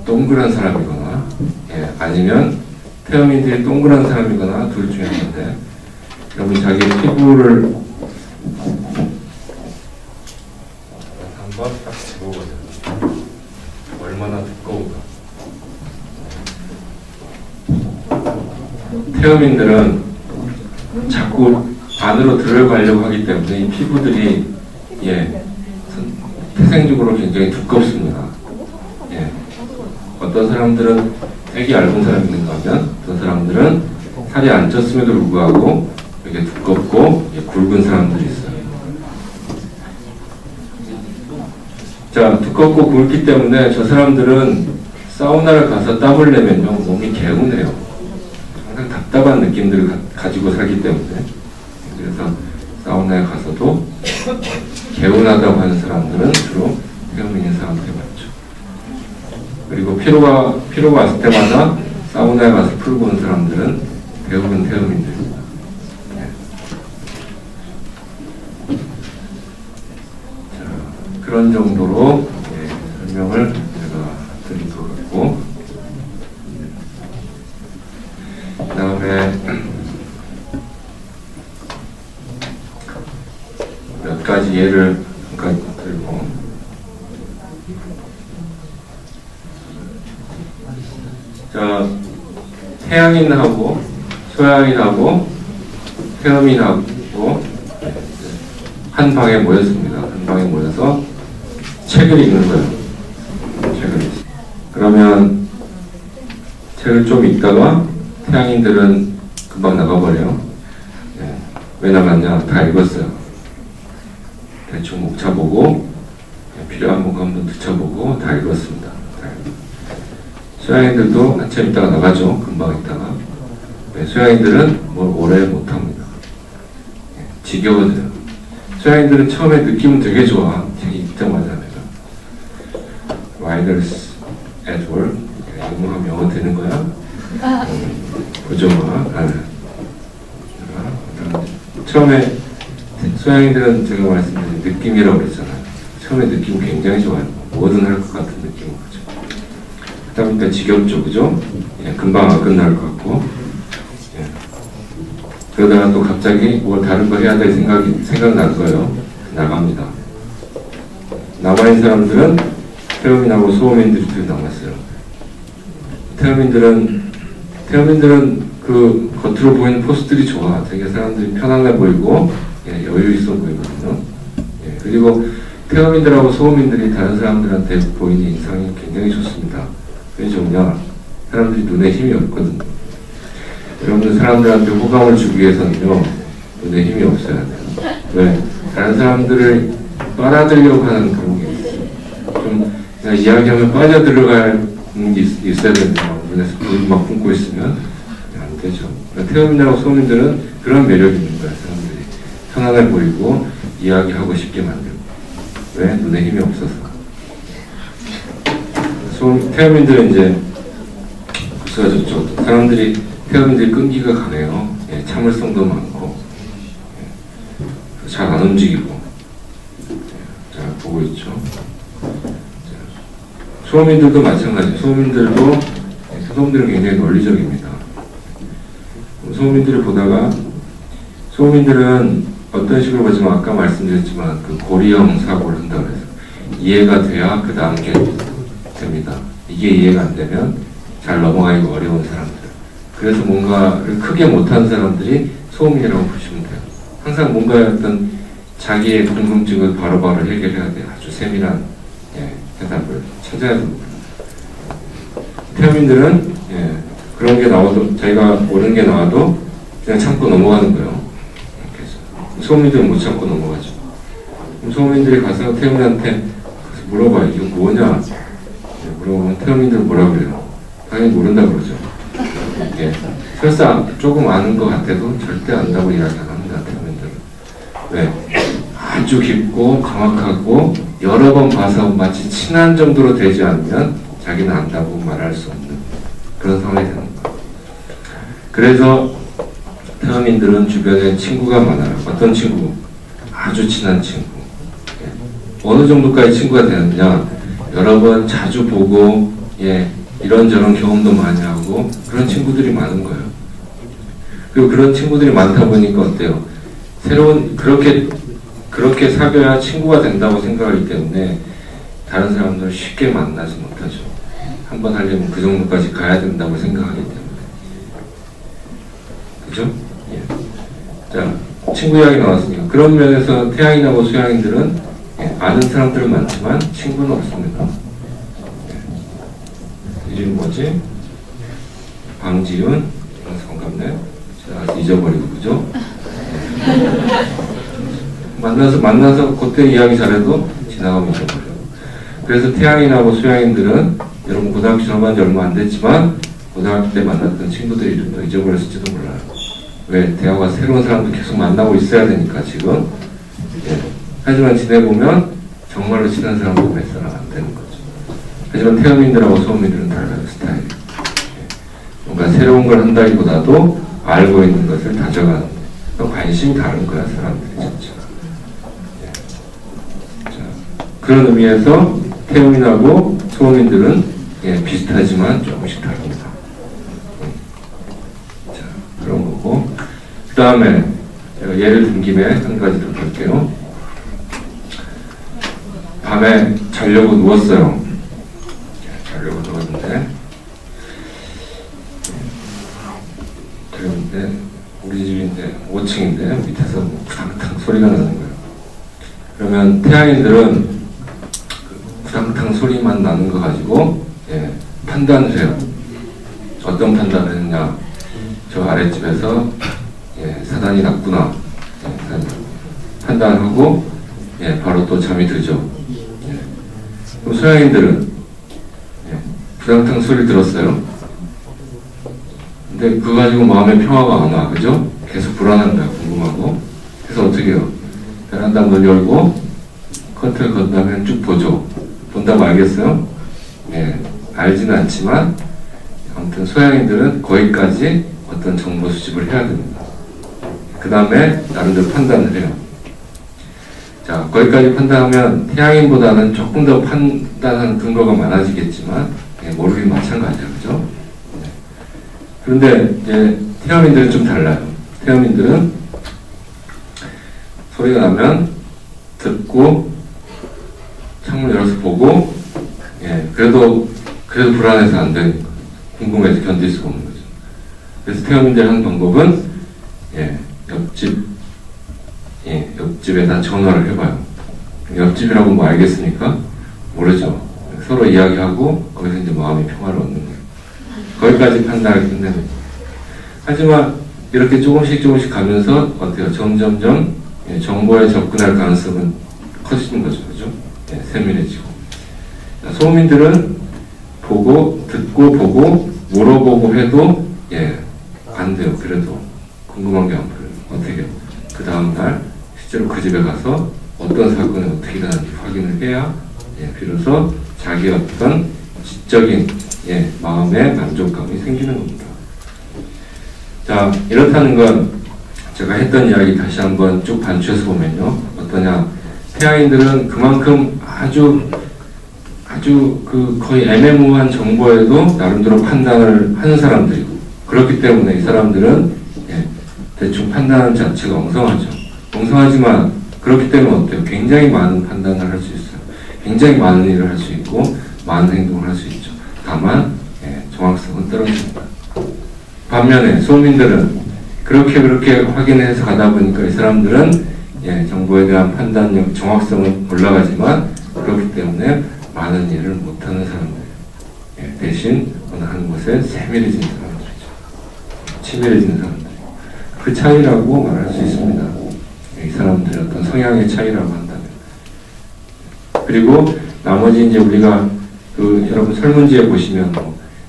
동그란 사람이거나, 아니면 태음인들이 동그란 사람이거나 둘 중에 하나인데, 여러분 자기 피부를 한번 딱 집어보세요. 얼마나 두꺼운가. 태음인들은 자꾸 안으로 들어가려고 하기 때문에 이 피부들이 태생적으로 굉장히 두껍습니다. 어떤 사람들은 되게 얇은 사람이 있는가 하면 어떤 사람들은 살이 안 쪘음에도 불구하고 되게 두껍고 굵은 사람들이 있어요. 자, 두껍고 굵기 때문에 저 사람들은 사우나를 가서 땀을 내면요, 몸이 개운해요. 항상 답답한 느낌들을 가지고 살기 때문에. 그래서 사우나에 가서도 개운하다고 하는 사람들은 주로 태음인인 사람들이 많죠. 그리고 피로가 왔을 때마다 사우나에 가서 풀고 온 사람들은 대부분 태음인들입니다. 자, 그런 정도로 설명을 제가 드릴 것 같고, 그 다음에 몇 가지 예를 잠깐 들고, 자, 태양인하고 소양인하고 태음인하고 한 방에 모였습니다. 한 방에 모여서 책을 읽는 거예요. 그러면 책을 좀 읽다가 태양인들은 금방 나가버려요. 왜 나갔냐? 다 읽었어요. 대충 목 차보고 필요한 거 한번 뒤쳐보고 다 읽었습니다. 소양인들도 한참 있다가 나가죠. 금방 있다가. 소양인들은 뭘 오래 못합니다. 지겨워져요. 소양인들은 처음에 느낌은 되게 좋아. 책이 읽자마자 내가 Riders at Work, 영어하면 영어 되는 거야? 보조마. 처음에 소양인들은 제가 말씀드린 느낌이라고 그랬잖아요. 처음에 느낌 굉장히 좋아요. 뭐든 할 것 같은 느낌인 거죠. 그러다 보니까 지겹죠, 그죠? 금방 안 끝날 것 같고. 그러다가 또 갑자기 뭘 다른 거 해야 될 생각날 거예요. 나갑니다. 남아있는 사람들은 태음인하고 소음인들이 둘이 남았어요. 태음인들은 그 겉으로 보이는 포스들이 좋아. 되게 사람들이 편안해 보이고 여유 있어 보이거든요. 그리고 태음인들하고 소음인들이 다른 사람들한테 보이는 인상이 굉장히 좋습니다. 왜 좋냐? 사람들이 눈에 힘이 없거든요. 여러분들 사람들한테 호감을 주기 위해서는요, 눈에 힘이 없어야 돼요. 왜? 다른 사람들을 빨아들이려고 하는 그런 게 있어요. 좀 그냥 이야기하면 빠져들어갈 게 있어야 되는데 눈에서 불을 막 뿜고 있으면 안 되죠. 태음인하고 소음인들은 그런 매력이 있는 거야. 사람들이 편안해 보이고 이야기하고 싶게 만들고. 왜? 눈에 힘이 없어서. 태음인들은 이제 구수가 좋죠. 사람들이 태음인들이 끈기가 강해요. 예, 참을성도 많고 잘 안 움직이고. 자, 보고 있죠. 소음인들도 마찬가지예요. 소음인들은 굉장히 논리적입니다. 소음인들을 보다가 소음인들은 어떤 식으로 보지만 아까 말씀드렸지만 그 고리형 사고를 한다고 해서 이해가 돼야 그 다음 게 됩니다. 이게 이해가 안 되면 잘 넘어가기가 어려운 사람들. 그래서 뭔가를 크게 못하는 사람들이 소음인이라고 보시면 돼요. 항상 뭔가의 어떤 자기의 궁금증을 바로바로 해결해야 돼요. 아주 세밀한 해답을 찾아야 됩니다. 태음인들은 그런 게 나와도 자기가 모르는 게 나와도 그냥 참고 넘어가는 거예요. 소음인들은 못 참고 넘어가죠. 그럼 소음인들이 가서 태음인한테 물어봐요. 이거 뭐냐? 물어보면 태음인들은 뭐라 그래요? 당연히 모른다 그러죠. 예. 설사 조금 아는 것 같아도 절대 안다고 이야기 안 합니다. 태음인들은. 왜? 아주 깊고 정확하고 여러 번 봐서 마치 친한 정도로 되지 않으면 자기는 안다고 말할 수 없는 그런 상황이 되는 거예요. 그래서 태음인들은 주변에 친구가 많아요. 어떤 친구? 아주 친한 친구. 예. 어느 정도까지 친구가 되느냐? 여러 번 자주 보고 이런저런 경험도 많이 하고 그런 친구들이 많은 거예요. 그리고 그런 친구들이 많다 보니까 어때요? 새로운 그렇게 사귀어야 친구가 된다고 생각하기 때문에 다른 사람들을 쉽게 만나지 못하죠. 한번 하려면 그 정도까지 가야 된다고 생각하기 때문에. 그죠? 예. 자, 친구 이야기 나왔으니까. 그런 면에서 태양인하고 수양인들은 아는 사람들은 많지만 친구는 없습니다. 이름 뭐지? 방지윤? 반갑네. 제가 잊어버리고, 그죠? 만나서 그때 이야기 잘해도 지나가면 잊어버려요. 그래서 태양인하고 수양인들은 여러분 고등학교 졸업한 지 얼마 안 됐지만 고등학교 때 만났던 친구들 이름도 잊어버렸을지도 몰라요. 왜? 대화가 새로운 사람도 계속 만나고 있어야 되니까 지금. 예. 하지만 지내보면 정말로 친한 사람도 몇 사람 안 되는 거죠. 하지만 태음인들하고 소음인들은 달라요. 스타일이. 예. 뭔가 새로운 걸 한다기보다도 알고 있는 것을 다져가는 관심이 다른 거야. 사람들이 자체가. 예. 자, 그런 의미에서 태음인하고 소음인들은 비슷하지만 조금씩 다릅니다. 자, 그런 거고. 그 다음에 제가 예를 든 김에 한 가지 더 볼게요. 밤에 자려고 누웠어요. 자려고 누웠는데 그런데 우리 집인데 5층인데 밑에서 뭐 구당탕 소리가 나는 거예요. 그러면 태양인들은 그 구당탕 소리만 나는 거 가지고 판단을 해요. 어떤 판단을 했냐? 저 아랫집에서 사단이 났구나. 판단하고 바로 또 잠이 들죠. 그럼 소양인들은 구당탕 소리 들었어요. 근데 그거 가지고 마음의 평화가 안 와. 그죠? 계속 불안한 거야. 궁금하고. 그래서 어떻게 해요? 베란다 문 열고 커튼을 건 다음에 쭉 보죠. 본다고 알겠어요? 알지는 않지만 아무튼 소양인들은 거기까지 어떤 정보 수집을 해야 됩니다. 그 다음에 나름대로 판단을 해요. 자, 거기까지 판단하면 태양인보다는 조금 더 판단하는 근거가 많아지겠지만 모르긴 마찬가지죠. 그죠? 그런데 이제 태음인들은 좀 달라요. 태음인들은 소리가 나면 듣고 창문 열어서 보고 그래도 불안해서 안 되는 거예요. 궁금해서 견딜 수가 없는 거죠. 그래서 태음인들이 하는 방법은 옆집에다 전화를 해봐요. 옆집이라고 뭐 알겠습니까? 모르죠. 서로 이야기하고 거기서 이제 마음의 평화를 얻는 거예요. 거기까지 판단을 끝내는 거예요. 하지만 이렇게 조금씩 가면서 어때요? 점점점 정보에 접근할 가능성은 커지는 거죠. 그죠? 세밀해지고. 소음인들은 보고, 듣고, 보고, 물어보고 해도 안 돼요. 그래도 궁금한 게 안 보여요. 어떻게 그 다음날 실제로 그 집에 가서 어떤 사건이 어떻게 일어나는지 확인을 해야 비로소 자기 어떤 지적인 마음의 만족감이 생기는 겁니다. 자, 이렇다는 건 제가 했던 이야기 다시 한번 쭉 반추해서 보면요, 어떠냐, 태양인들은 그만큼 아주 그 거의 애매모호한 정보에도 나름대로 판단을 하는 사람들이고, 그렇기 때문에 이 사람들은 대충 판단 자체가 엉성하죠. 엉성하지만 그렇기 때문에 어때요? 굉장히 많은 판단을 할 수 있어요. 굉장히 많은 일을 할 수 있고 많은 행동을 할 수 있죠. 다만 정확성은 떨어집니다. 반면에 소민들은 그렇게 확인해서 가다 보니까 이 사람들은 정보에 대한 판단력, 정확성은 올라가지만 그렇기 때문에 많은 일을 못하는 사람들, 대신 어느 한 곳에 세밀해진 사람들이죠. 치밀해진 사람들. 그 차이라고 말할 수 있습니다. 이 사람들의 어떤 성향의 차이라고 한다면. 그리고 나머지 이제 우리가 여러분 설문지에 보시면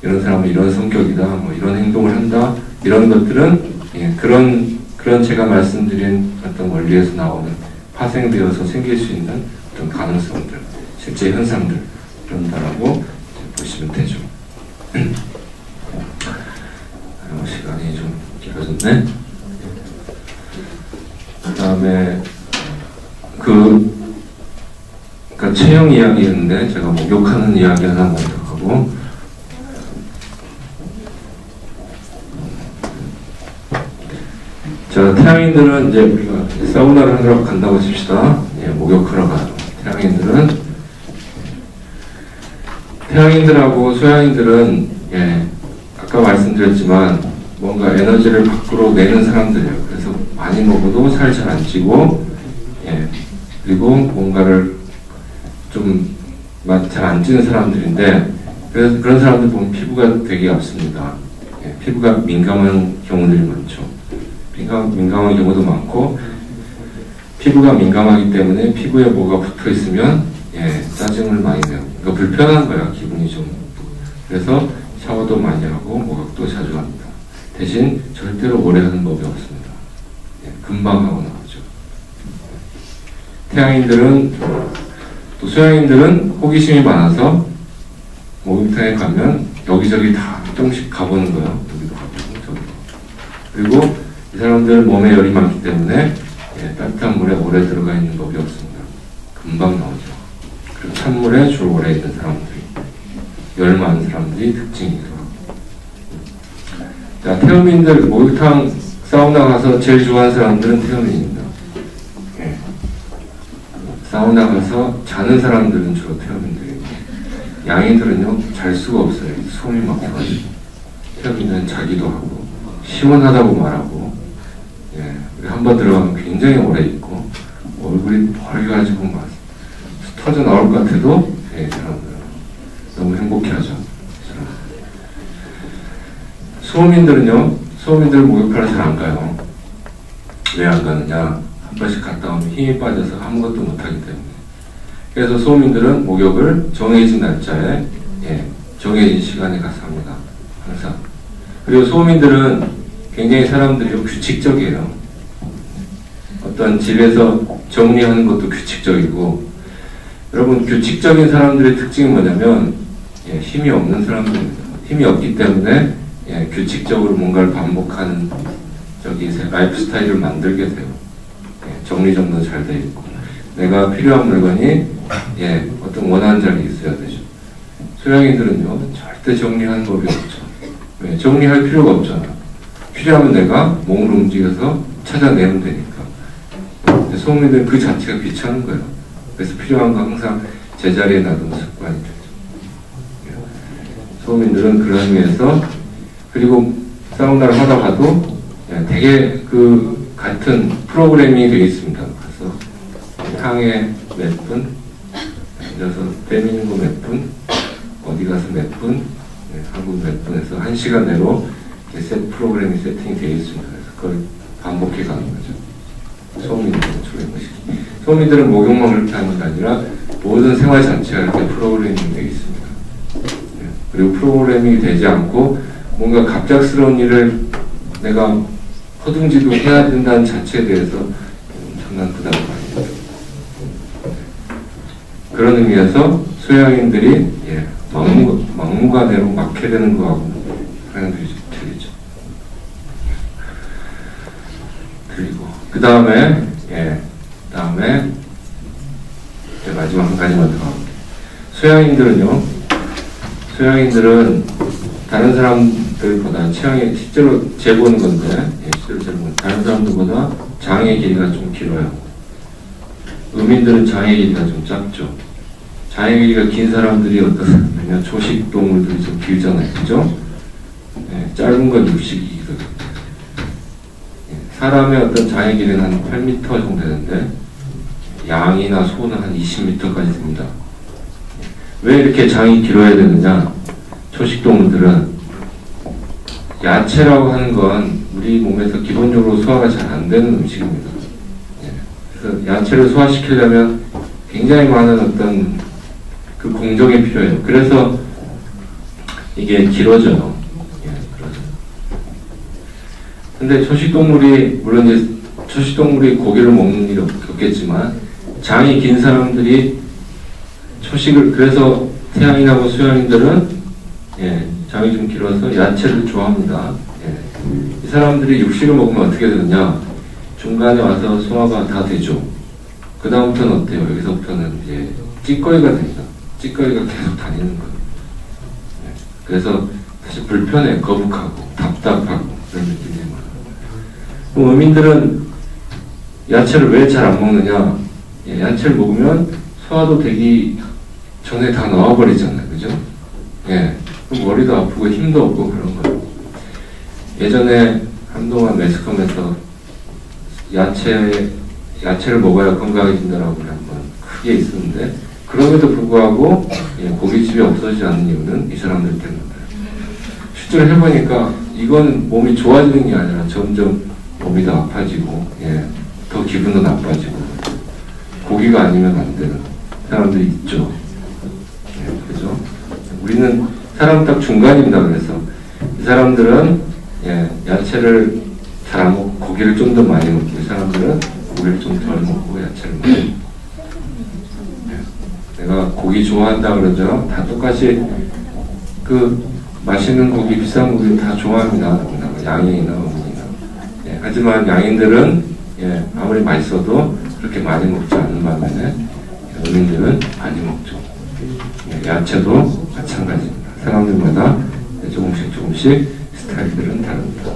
이런 사람은 이런 성격이다, 이런 행동을 한다, 이런 것들은 그런 제가 말씀드린 어떤 원리에서 나오는 파생되어서 생길 수 있는 어떤 가능성들, 실제 현상들, 이런다라고 보시면 되죠. 시간이 좀 길어졌네. 그 다음에 그러니까 체형 이야기였는데 제가 목욕하는 이야기 하나 먼저 하고, 자, 태양인들은 이제 우리가 사우나를 하러 간다고 칩시다. 목욕하러 가요. 태양인들하고 소양인들은 아까 말씀드렸지만 뭔가 에너지를 밖으로 내는 사람들이에요. 그래서 많이 먹어도 살 잘 안 찌고, 그리고 뭔가를 좀 잘 안 찌는 사람들인데, 그래서 그런 사람들 보면 피부가 되게 얇습니다. 피부가 민감한 경우들이 많죠. 민감한 경우도 많고, 피부가 민감하기 때문에 피부에 뭐가 붙어 있으면 짜증을 많이 내요. 그러니까 불편한 거야, 기분이 좀. 그래서 샤워도 많이 하고 목욕도 자주 합니다. 대신 절대로 오래 하는 법이 없습니다. 금방 하고 나오죠. 태양인들은, 또 소양인들은 호기심이 많아서 목욕탕에 가면 여기저기 다 조금씩 가보는 거예요. 여기도 가보고 저기도. 그리고 이 사람들 몸에 열이 많기 때문에 따뜻한 물에 오래 들어가 있는 법이 없습니다. 금방 나오죠. 그리고 찬물에 주로 오래 있는 사람들이, 열 많은 사람들이 특징이기도 하고. 자, 태음인들, 목욕탕, 사우나 가서 제일 좋아하는 사람들은 태음인입니다. 사우나 가서 자는 사람들은 주로 태음인들이고, 양인들은요 잘 수가 없어요. 숨이 막혀가지고. 태음인들은 자기도 하고 시원하다고 말하고, 우리 한 번 들어가면 굉장히 오래 있고 얼굴이 벌게가지고 막 터져 나올 것 같아도 사람들은 너무 행복해하죠. 소음인들은요, 소음인들 목욕하러 잘 안 가요. 왜 안 가느냐? 한 번씩 갔다 오면 힘이 빠져서 아무것도 못하기 때문에. 그래서 소음인들은 목욕을 정해진 날짜에, 정해진 시간에 가서 합니다. 항상. 그리고 소음인들은 굉장히 사람들이 규칙적이에요. 어떤 집에서 정리하는 것도 규칙적이고, 여러분 규칙적인 사람들의 특징이 뭐냐면 힘이 없는 사람들입니다. 힘이 없기 때문에 규칙적으로 뭔가를 반복하는 라이프 스타일을 만들게 돼요. 정리정돈 잘 돼 있고, 내가 필요한 물건이 어떤 원하는 자리에 있어야 되죠. 소양인들은요 절대 정리하는 법이 없죠. 왜? 정리할 필요가 없잖아. 필요하면 내가 몸을 움직여서 찾아내면 되니까. 소음인들은 그 자체가 귀찮은 거예요. 그래서 필요한 거 항상 제자리에 놔두는 습관이 되죠. 소음인들은 그런 의미에서, 그리고 사우나를 하다 가도 되게 그 같은 프로그래밍이 되어 있습니다. 그래서 향에 몇 분, 앉아서 때미는 거 몇 분, 어디 가서 몇 분, 한국 몇 분에서 1시간 내로 프로그램이 세팅이 되어 있습니다. 그래서 그걸 반복해 가는 거죠. 소음인들은 주로 것이. 소음인들은 목욕만 그렇게 하는 게 아니라 모든 생활 자체가 이렇게 프로그래밍이 되어 있습니다. 그리고 프로그래밍이 되지 않고 뭔가 갑작스러운 일을 내가 허둥지둥 해야 된다는 자체에 대해서 엄청난 부담을 많이 받습니다. 그런 의미에서 소양인들이 막무가내로 막게 되는 거하고 방향들이 좀 틀리죠. 그 다음에 마지막 한 가지만 더. 소양인들은 다른 사람들보다 실제로 재보는 건데, 다른 사람들보다 장의 길이가 좀 길어요. 음인들은 장의 길이가 좀 짧죠. 장의 길이가 긴 사람들이 어떤 사람이냐, 초식 동물들이 좀 길잖아요, 그죠? 짧은 건 육식이거든요. 사람의 어떤 장의 길이는 한 8m 정도 되는데, 양이나 소는 한 20m까지 됩니다. 왜 이렇게 장이 길어야 되느냐? 초식동물들은 야채라고 하는 건 우리 몸에서 기본적으로 소화가 잘 안 되는 음식입니다. 그래서 야채를 소화시키려면 굉장히 많은 어떤 그 공정이 필요해요. 그래서 이게 길어져요. 근데 초식동물이, 물론 이제 초식동물이 고기를 먹는 일이 없겠지만, 장이 긴 사람들이 그래서 태양인하고 수양인들은 장이 좀 길어서 야채를 좋아합니다. 이 사람들이 육식을 먹으면 어떻게 되느냐? 중간에 와서 소화가 다 되죠. 그 다음부터는 어때요? 여기서부터는 이제 찌꺼기가 됩니다. 찌꺼기가 계속 다니는 거예요. 그래서 사실 불편해, 거북하고 답답하고 그런 느낌이 많아요. 그럼 어민들은 야채를 왜 잘 안 먹느냐? 야채를 먹으면 소화도 되기 전에 다 나와버리잖아요. 그죠? 그럼 머리도 아프고 힘도 없고 그런 거예요. 예전에 한동안 매스컴에서 야채를 먹어야 건강해진다라고 한번 크게 있었는데, 그럼에도 불구하고 고깃집이 없어지지 않는 이유는 이 사람들 때문입니다. 실제로 해보니까 이건 몸이 좋아지는 게 아니라 점점 몸이 더 아파지고, 더 기분도 나빠지고, 고기가 아니면 안 되는 사람들이 있죠. 그죠? 우리는 사람 딱 중간입니다. 그래서 이 사람들은 야채를 잘 안 먹고 고기를 좀 더 많이 먹고, 이 사람들은 고기를 좀 덜 먹고 야채를 많이 먹고. 내가 고기 좋아한다 그러죠. 다 똑같이 그 맛있는 고기, 비싼 고기 다 좋아합니다. 양이나 어묵이나. 하지만 양인들은 아무리 맛있어도 그렇게 많이 먹지 않는 반면에 어민들은 많이 먹죠. 야채도 마찬가지입니다. 사람들마다 조금씩 스타일들은 다릅니다.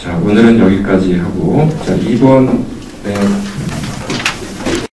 자, 오늘은 여기까지 하고, 자, 이번에